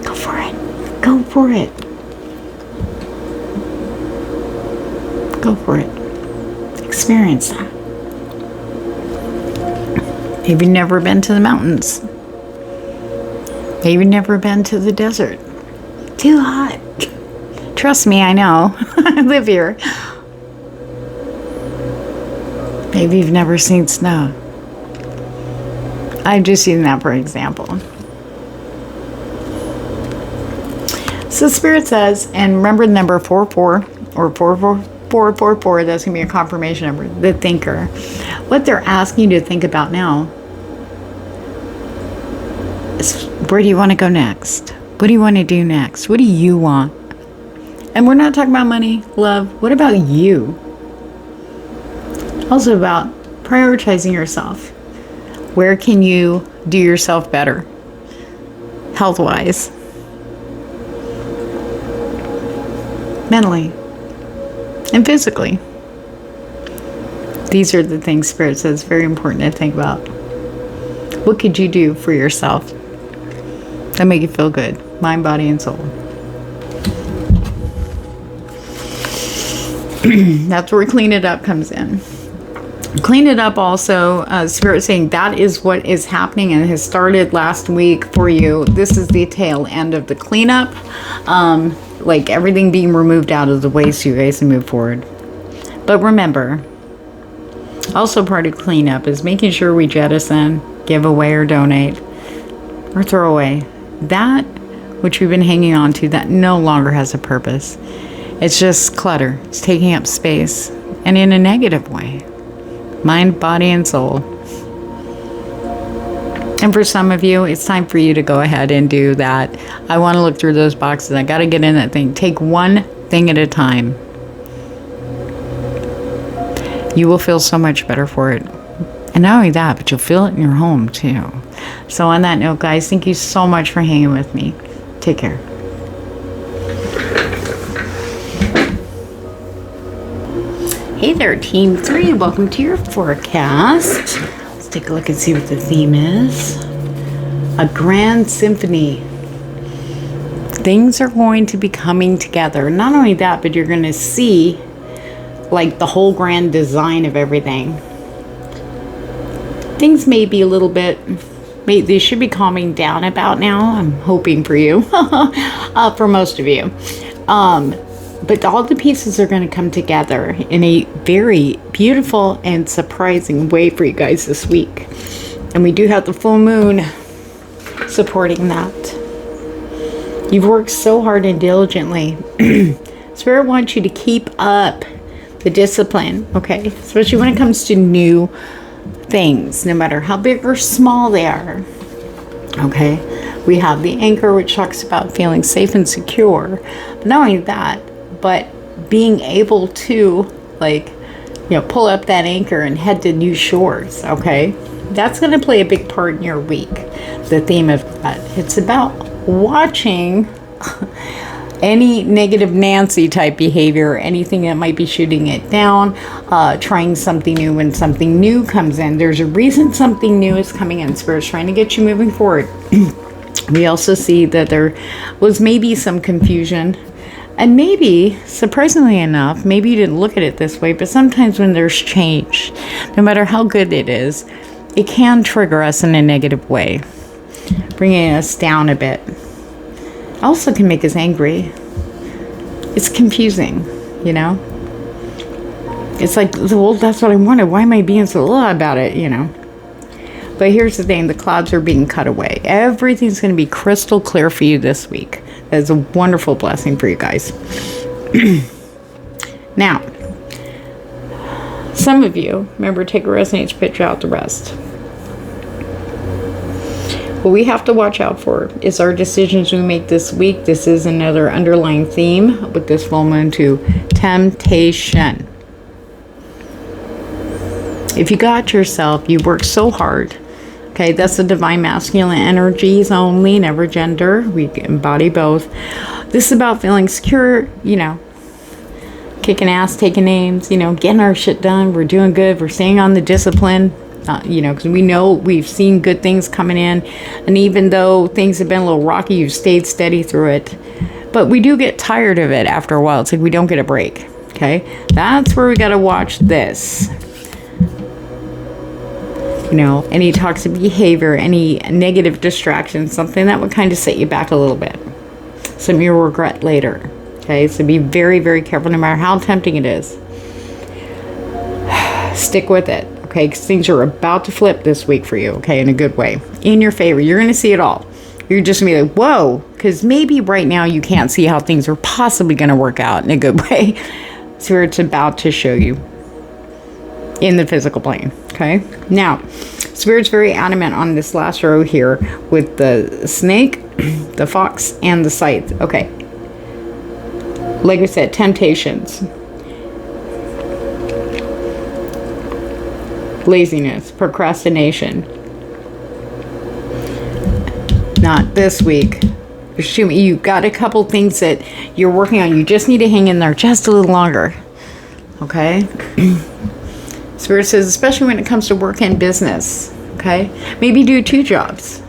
Go for it. Go for it. Go for it. Experience that. Maybe you've never been to the mountains. Maybe you've never been to the desert. Too hot. Trust me, I know. I live here. Maybe you've never seen snow. I'm just using that for example. So Spirit says, and remember the number 44 or 444, that's going to be a confirmation number, the thinker. What they're asking you to think about now is, where do you want to go next? What do you want to do next? What do you want? And we're not talking about money, love. What about you? Also about prioritizing yourself. Where can you do yourself better? Health-wise. Mentally. And physically. These are the things Spirit says very important to think about. What could you do for yourself that make you feel good? Mind, body, and soul. That's where Clean It Up comes in. Clean It Up also, Spirit saying that is what is happening and has started last week for you. This is the tail end of the cleanup. Like everything being removed out of the way so you guys can move forward. But remember, also part of cleanup is making sure we jettison, give away or donate, or throw away that which we've been hanging on to that no longer has a purpose. It's just clutter. It's taking up space, and in a negative way. Mind, body, and soul. And for some of you, it's time for you to go ahead and do that. I want to look through those boxes. I got to get in that thing. Take one thing at a time. You will feel so much better for it. And not only that, but you'll feel it in your home too. So on that note, guys, thank you so much for hanging with me. Take care. Hey there, Team 3. Welcome to your forecast. Let's take a look and see what the theme is. A grand symphony. Things are going to be coming together. Not only that, but you're going to see like the whole grand design of everything. Things may be a little bit, they should be calming down about now. I'm hoping for you, for most of you. But all the pieces are going to come together in a very beautiful and surprising way for you guys this week. And we do have the full moon supporting that. You've worked so hard and diligently. Spirit wants you to keep up the discipline, okay? Especially when it comes to new things, no matter how big or small they are, okay? We have the anchor, which talks about feeling safe and secure. But not only that, but being able to, like, pull up that anchor and head to new shores, okay? That's going to play a big part in your week, the theme of that. It's about watching any negative Nancy type behavior, anything that might be shooting it down, trying something new. When something new comes in, there's a reason something new is coming in. Spirit's trying to get you moving forward. We also see that there was maybe some confusion. And maybe, surprisingly enough, maybe you didn't look at it this way, but sometimes when there's change, no matter how good it is, it can trigger us in a negative way, bringing us down a bit. Also can make us angry. It's confusing, you know? It's like, well, that's what I wanted. Why am I being so about it, you know? But here's the thing. The clouds are being cut away. Everything's going to be crystal clear for you this week. That is a wonderful blessing for you guys. Now, some of you, remember, take a resonates picture out the rest. What we have to watch out for is our decisions we make this week. This is another underlying theme with this full moon to temptation. If you got yourself, you work so hard. Okay, that's the divine masculine energies only, never gender. We embody both. This is about feeling secure, you know, kicking ass, taking names, you know, getting our shit done. We're doing good. We're staying on the discipline, you know, because we know we've seen good things coming in. And even though things have been a little rocky, you've stayed steady through it. But we do get tired of it after a while. It's like we don't get a break. Okay, that's where we got to watch this. You know, any toxic behavior, any negative distraction, something that would kind of set you back a little bit. Something you'll regret later. Okay, so be very, very careful no matter how tempting it is. Stick with it, okay, because things are about to flip this week for you, okay, in a good way. In your favor. You're going to see it all. You're just going to be like, whoa, because maybe right now you can't see how things are possibly going to work out in a good way. So it's about to show you in the physical plane. Okay, now Spirit's very adamant on this last row here with the snake, the fox, and the scythe. Okay, like I said, temptations, laziness, procrastination. Not this week. Shoot me, you got a couple things that you're working on. You just need to hang in there just a little longer. Okay. Spirit says, especially when it comes to work and business, okay? Maybe do 2 jobs,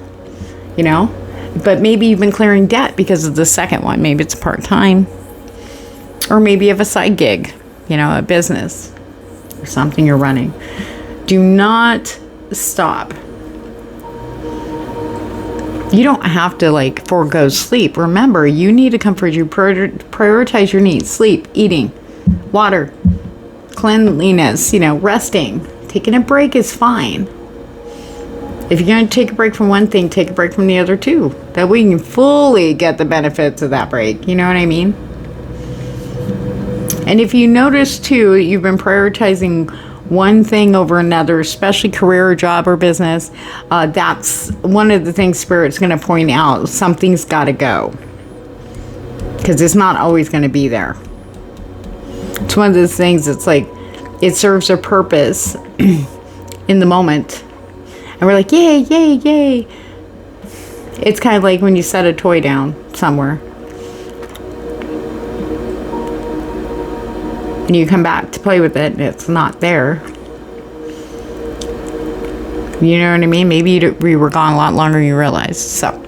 you know? But maybe you've been clearing debt because of the second one. Maybe it's part-time. Or maybe you have a side gig, you know, a business or something you're running. Do not stop. You don't have to, like, forego sleep. Remember, you need to comfort you. Prioritize your needs. Sleep, eating, water, cleanliness, you know, resting. Taking a break is fine. If you're going to take a break from one thing, take a break from the other too. That way you can fully get the benefits of that break. You know what I mean? And if you notice too, you've been prioritizing one thing over another, especially career or job or business, that's one of the things Spirit's going to point out. Something's got to go. Because it's not always going to be there. It's one of those things that's like, it serves a purpose in the moment. And we're like, yay, yay, yay. It's kind of like when you set a toy down somewhere. And you come back to play with it and it's not there. You know what I mean? Maybe you were gone a lot longer than you realized. So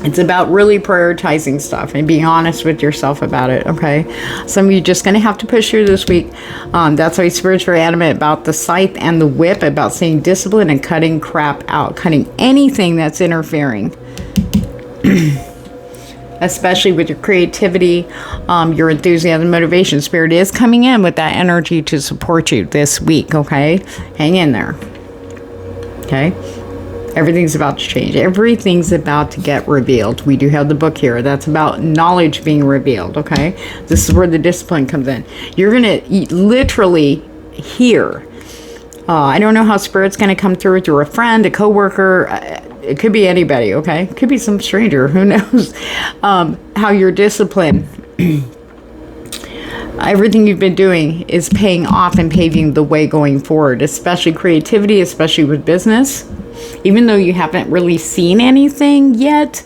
it's about really prioritizing stuff and being honest with yourself about it, okay? Some of you just going to have to push through this week. That's why Spirit's very adamant about the scythe and the whip, about staying disciplined and cutting crap out, cutting anything that's interfering. Especially with your creativity, your enthusiasm, motivation. Spirit is coming in with that energy to support you this week, okay? Hang in there, okay? Everything's about to change. Everything's about to get revealed. We do have the book here. That's about knowledge being revealed, okay? This is where the discipline comes in. You're going to literally hear. I don't know how Spirit's going to come through a friend, a coworker. It could be anybody, okay? It could be some stranger. Who knows? How your discipline, everything you've been doing is paying off and paving the way going forward, especially creativity, especially with business. Even though you haven't really seen anything yet,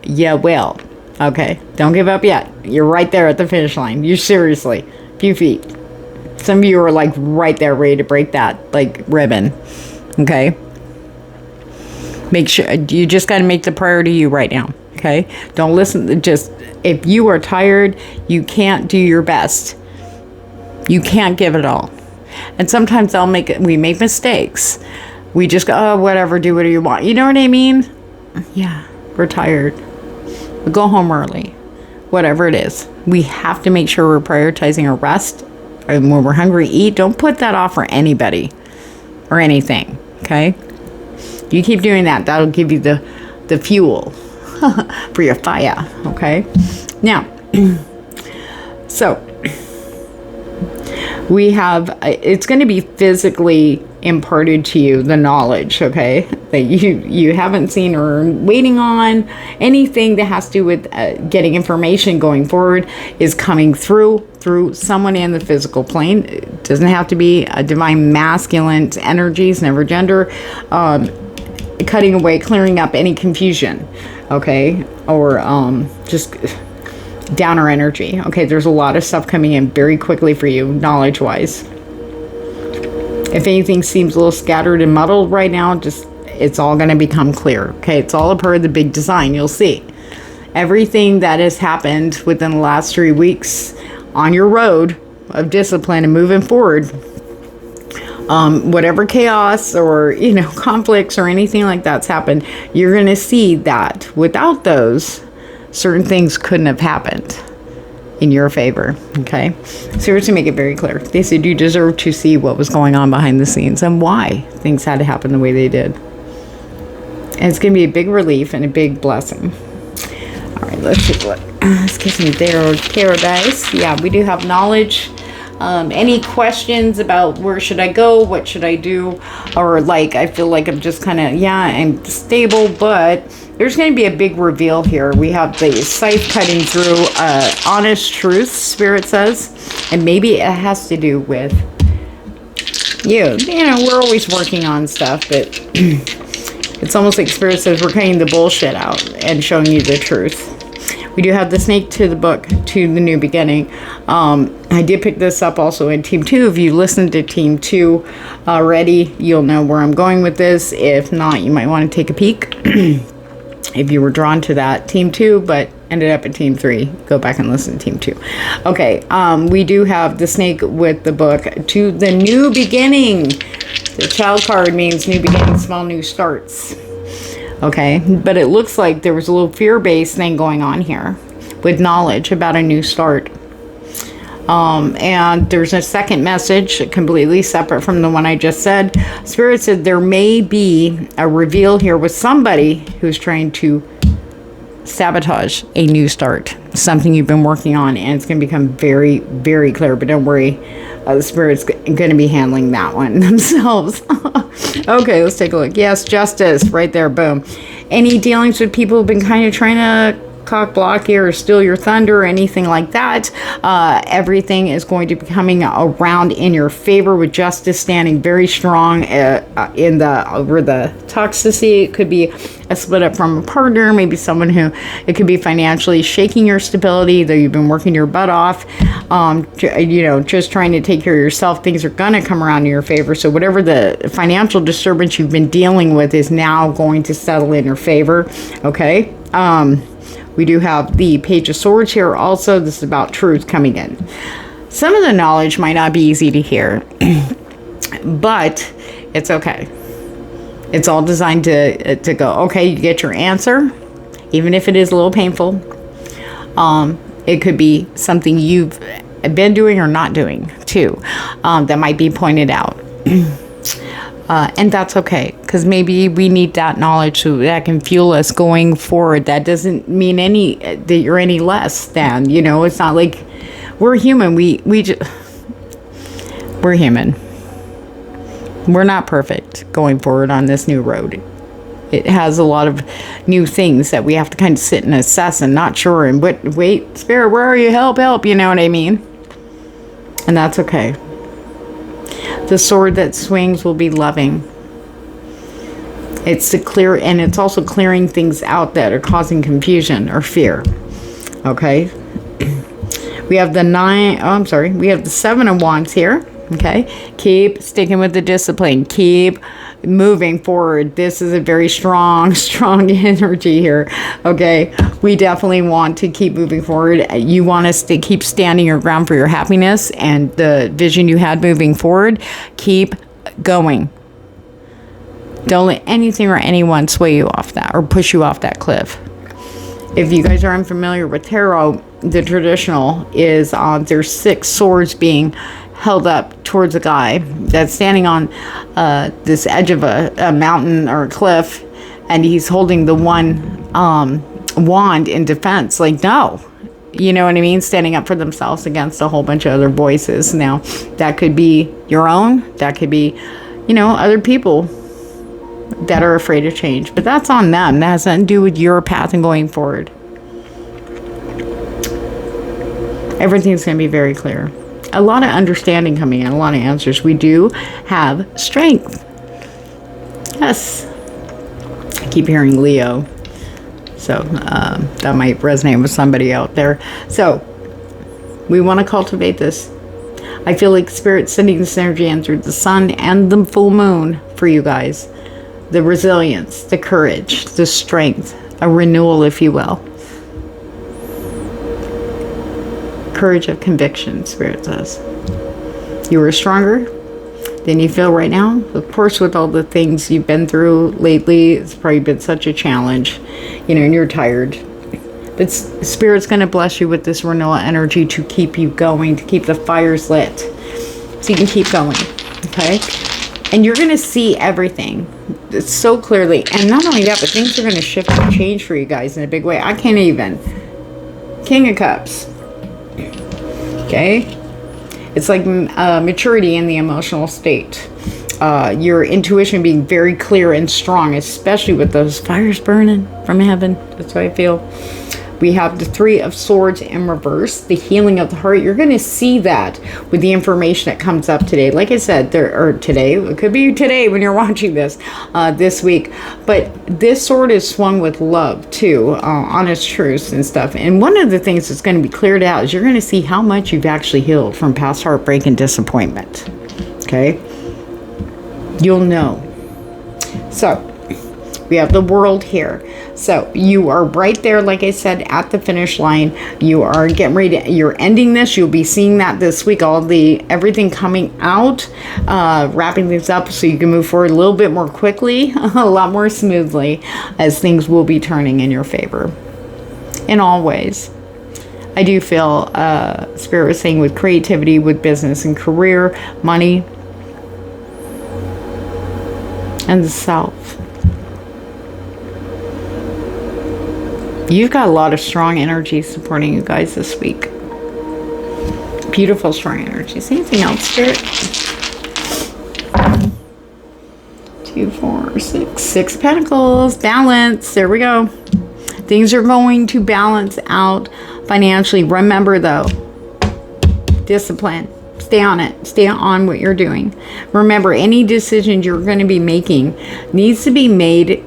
you will. Okay, don't give up yet. You're right there at the finish line. You seriously, few feet. Some of you are like right there ready to break that like ribbon. Okay? Make sure, you just got to make the priority you right now. Okay? Don't listen, just, if you are tired, you can't do your best. You can't give it all. And sometimes we make mistakes. We just go, oh, whatever, do whatever you want. You know what I mean? Yeah, we're tired. We'll go home early. Whatever it is. We have to make sure we're prioritizing our rest. And when we're hungry, eat. Don't put that off for anybody or anything. Okay? You keep doing that. That'll give you the fuel for your fire. Okay? Now, so we have, it's going to be physically imparted to you, the knowledge, okay, that you haven't seen or are waiting on. Anything that has to do with getting information going forward is coming through someone in the physical plane. It doesn't have to be a divine masculine energies, never gender. Cutting away, clearing up any confusion, okay, or just downer energy. Okay, there's a lot of stuff coming in very quickly for you, knowledge-wise. If anything seems a little scattered and muddled right now, just it's all going to become clear. Okay, it's all a part of the big design. You'll see everything that has happened within the last 3 weeks on your road of discipline and moving forward. Whatever chaos or conflicts or anything like that's happened, you're going to see that without those, certain things couldn't have happened in your favor. Okay, so to make it very clear, they said you deserve to see what was going on behind the scenes and why things had to happen the way they did. And it's going to be a big relief and a big blessing. All right, let's take a look. Let's get some tarot dice. Yeah, we do have knowledge. Any questions about where should I go, what should I do, or like I feel like I'm just kind of, I'm stable, but there's going to be a big reveal here. We have the scythe cutting through honest truth, Spirit says, and maybe it has to do with we're always working on stuff, but it's almost like Spirit says we're cutting the bullshit out and showing you the truth. We do have the snake to the book, to the new beginning. I did pick this up also in Team 2. If you listened to Team 2 already, you'll know where I'm going with this. If not, you might want to take a peek. If you were drawn to that Team 2, but ended up at Team 3, go back and listen to Team 2. Okay, we do have the snake with the book, to the new beginning. The child card means new beginning, small new starts. Okay, but it looks like there was a little fear-based thing going on here with knowledge about a new start. And there's a second message completely separate from the one I just said. Spirit said there may be a reveal here with somebody who's trying to sabotage a new start, something you've been working on, and it's going to become very, very clear. But don't worry, the Spirit's going to be handling that one themselves. Okay, let's take a look. Yes, justice, right there, boom. Any dealings with people who've been kind of trying to cock block you or steal your thunder or anything like that, everything is going to be coming around in your favor with justice standing very strong in over the toxicity. It could be a split up from a partner, maybe someone who, it could be financially shaking your stability, though you've been working your butt off, just trying to take care of yourself. Things are going to come around in your favor. So whatever the financial disturbance you've been dealing with is now going to settle in your favor. Okay. We do have the Page of Swords here also. This is about truth coming in. Some of the knowledge might not be easy to hear, but it's okay. It's all designed to go, okay, you get your answer, even if it is a little painful. It could be something you've been doing or not doing, too, that might be pointed out. And that's okay, because maybe we need that knowledge so that can fuel us going forward. That doesn't mean that you're any less than, it's not like we're human. We're human. We're not perfect going forward on this new road. It has a lot of new things that we have to kind of sit and assess and not sure. And wait, Spirit, where are you? Help, you know what I mean? And that's okay. The sword that swings will be loving. It's to clear, and it's also clearing things out that are causing confusion or fear. Okay. We have we have the 7 of Wands here. Okay. Keep sticking with the discipline. Keep moving forward. This is a very strong energy here. Okay. We definitely want to keep moving forward. You want us to keep standing your ground for your happiness and the vision you had moving forward. Keep going. Don't let anything or anyone sway you off that or push you off that cliff. If you guys are unfamiliar with tarot, the traditional is there's 6 swords being held up towards a guy that's standing on this edge of a mountain or a cliff, and he's holding the one wand in defense. Like, no. You know what I mean? Standing up for themselves against a whole bunch of other voices. Now, that could be your own. That could be, other people that are afraid of change. But that's on them. That has nothing to do with your path and going forward. Everything's going to be very clear. A lot of understanding coming in. A lot of answers. We do have strength. Yes. I keep hearing Leo. So that might resonate with somebody out there. So we want to cultivate this. I feel like Spirit's sending this energy in through the sun and the full moon for you guys. The resilience, the courage, the strength, a renewal, if you will. Courage of conviction, Spirit says. You are stronger than you feel right now. Of course, with all the things you've been through lately, it's probably been such a challenge, and you're tired. But Spirit's going to bless you with this renewal energy to keep you going, to keep the fires lit, so you can keep going, okay? And you're going to see everything so clearly. And not only that, but things are going to shift and change for you guys in a big way. I can't even. King of Cups. Okay? It's like maturity in the emotional state. Your intuition being very clear and strong, especially with those fires burning from heaven. That's what I feel. We have the 3 of Swords in reverse, the healing of the heart. You're going to see that with the information that comes up today. Like I said, today, it could be today when you're watching this, this week. But this sword is swung with love too, honest truths and stuff. And one of the things that's going to be cleared out is you're going to see how much you've actually healed from past heartbreak and disappointment. Okay? You'll know. So, we have the World here. So you are right there, like I said, at the finish line. You are getting ready to, you're ending this. You'll be seeing that this week, everything coming out, wrapping things up so you can move forward a little bit more quickly, a lot more smoothly, as things will be turning in your favor in all ways. I do feel Spirit was saying with creativity, with business and career, money, and the self. You've got a lot of strong energy supporting you guys this week. Beautiful, strong energies. Anything else, Spirit? 2, 4, 6. 6 Pentacles. Balance. There we go. Things are going to balance out financially. Remember, though, discipline. Stay on it. Stay on what you're doing. Remember, any decisions you're going to be making needs to be made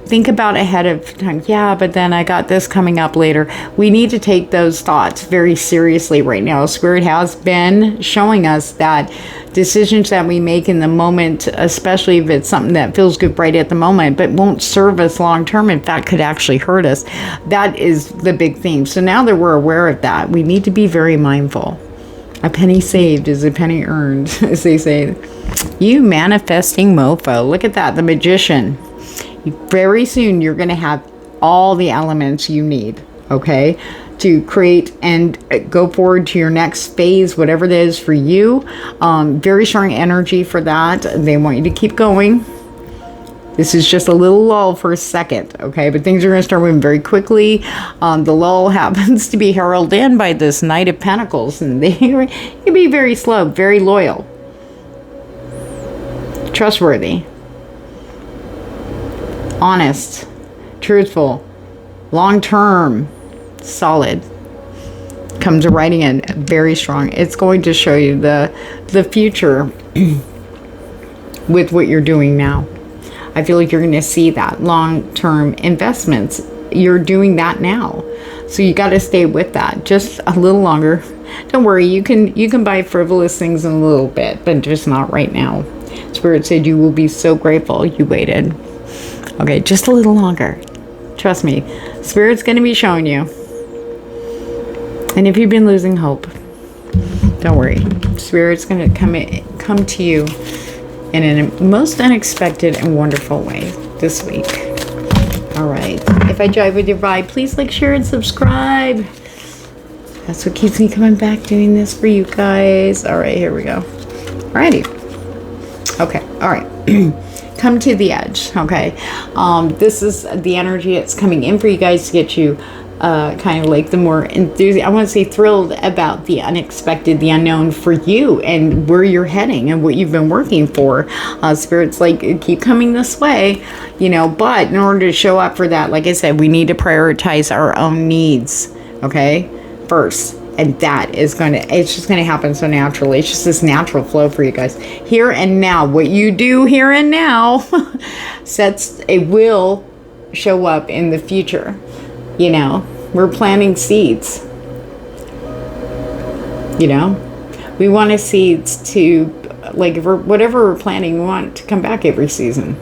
think about ahead of time. Yeah, but then I got this coming up later. We need to take those thoughts very seriously right now. Spirit has been showing us that decisions that we make in the moment, especially if it's something that feels good right at the moment, but won't serve us long term, in fact, could actually hurt us. That is the big theme. So now that we're aware of that, we need to be very mindful. A penny saved is a penny earned, as they say. You manifesting mofo. Look at that, the Magician. Very soon you're going to have all the elements you need, okay, to create and go forward to your next phase, whatever it is for you. Very strong energy for that. They want you to keep going. This is just a little lull for a second, okay, but things are going to start moving very quickly. The lull happens to be heralded in by this Knight of Pentacles, and they can be very slow, very loyal, trustworthy, honest, truthful, long-term, solid. Comes writing in very strong. It's going to show you the future with what you're doing now. I feel like you're going to see that long-term investments. You're doing that now, so you got to stay with that just a little longer. Don't worry, you can buy frivolous things in a little bit, but just not right now. Spirit said you will be so grateful you waited. Okay, just a little longer. Trust me, Spirit's going to be showing you. And if you've been losing hope, don't worry. Spirit's going to come to you in a most unexpected and wonderful way this week. All right. If I jive with your vibe, please like, share, and subscribe. That's what keeps me coming back doing this for you guys. All right, here we go. Alrighty. Okay. All right. Come to the edge. Okay. This is the energy that's coming in for you guys to get you kind of like the more enthusiastic, I want to say thrilled about the unexpected, the unknown for you and where you're heading and what you've been working for. Spirit's like, keep coming this way, you know, but in order to show up for that, like I said, we need to prioritize our own needs, okay, first. And that is going to, it's just going to happen so naturally. It's just this natural flow for you guys. Here and now, what you do here and now it will show up in the future. You know, we're planting seeds. You know, we want seeds to, like, if whatever we're planting, we want it to come back every season.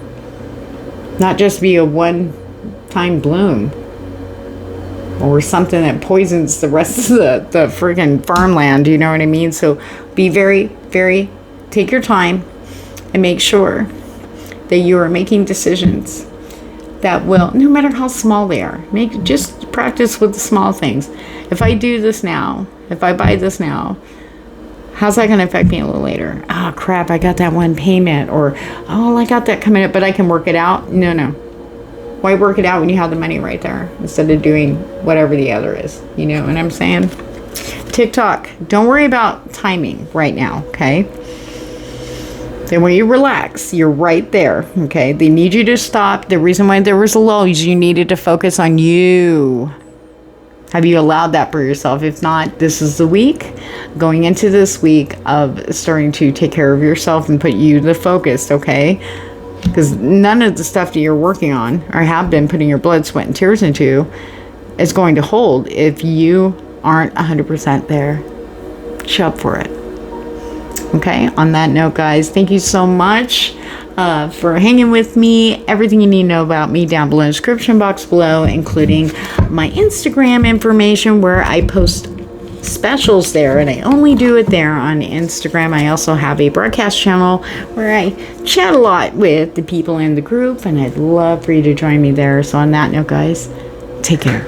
Not just be a one-time bloom. Or something that poisons the rest of the friggin' farmland, you know what I mean? So be very, very, take your time and make sure that you are making decisions that will, no matter how small they are, just practice with the small things. If I do this now, if I buy this now, how's that going to affect me a little later? Oh, crap, I got that one payment. Or, oh, I got that coming up, but I can work it out. No. Why work it out when you have the money right there instead of doing whatever the other is? You know what I'm saying? TikTok, don't worry about timing right now, okay? Then when you relax, you're right there, okay? They need you to stop. The reason why there was a lull is you needed to focus on you. Have you allowed that for yourself? If not, this is the week, going into this week of starting to take care of yourself and put you the focus, okay? Because none of the stuff that you're working on or have been putting your blood, sweat, and tears into is going to hold if you aren't 100% there. Show up for it. Okay, on that note, guys, thank you so much for hanging with me. Everything you need to know about me down below in the description box below, including my Instagram information where I post specials there, and I only do it there on Instagram. I also have a broadcast channel where I chat a lot with the people in the group, and I'd love for you to join me there. So on that note, guys, take care.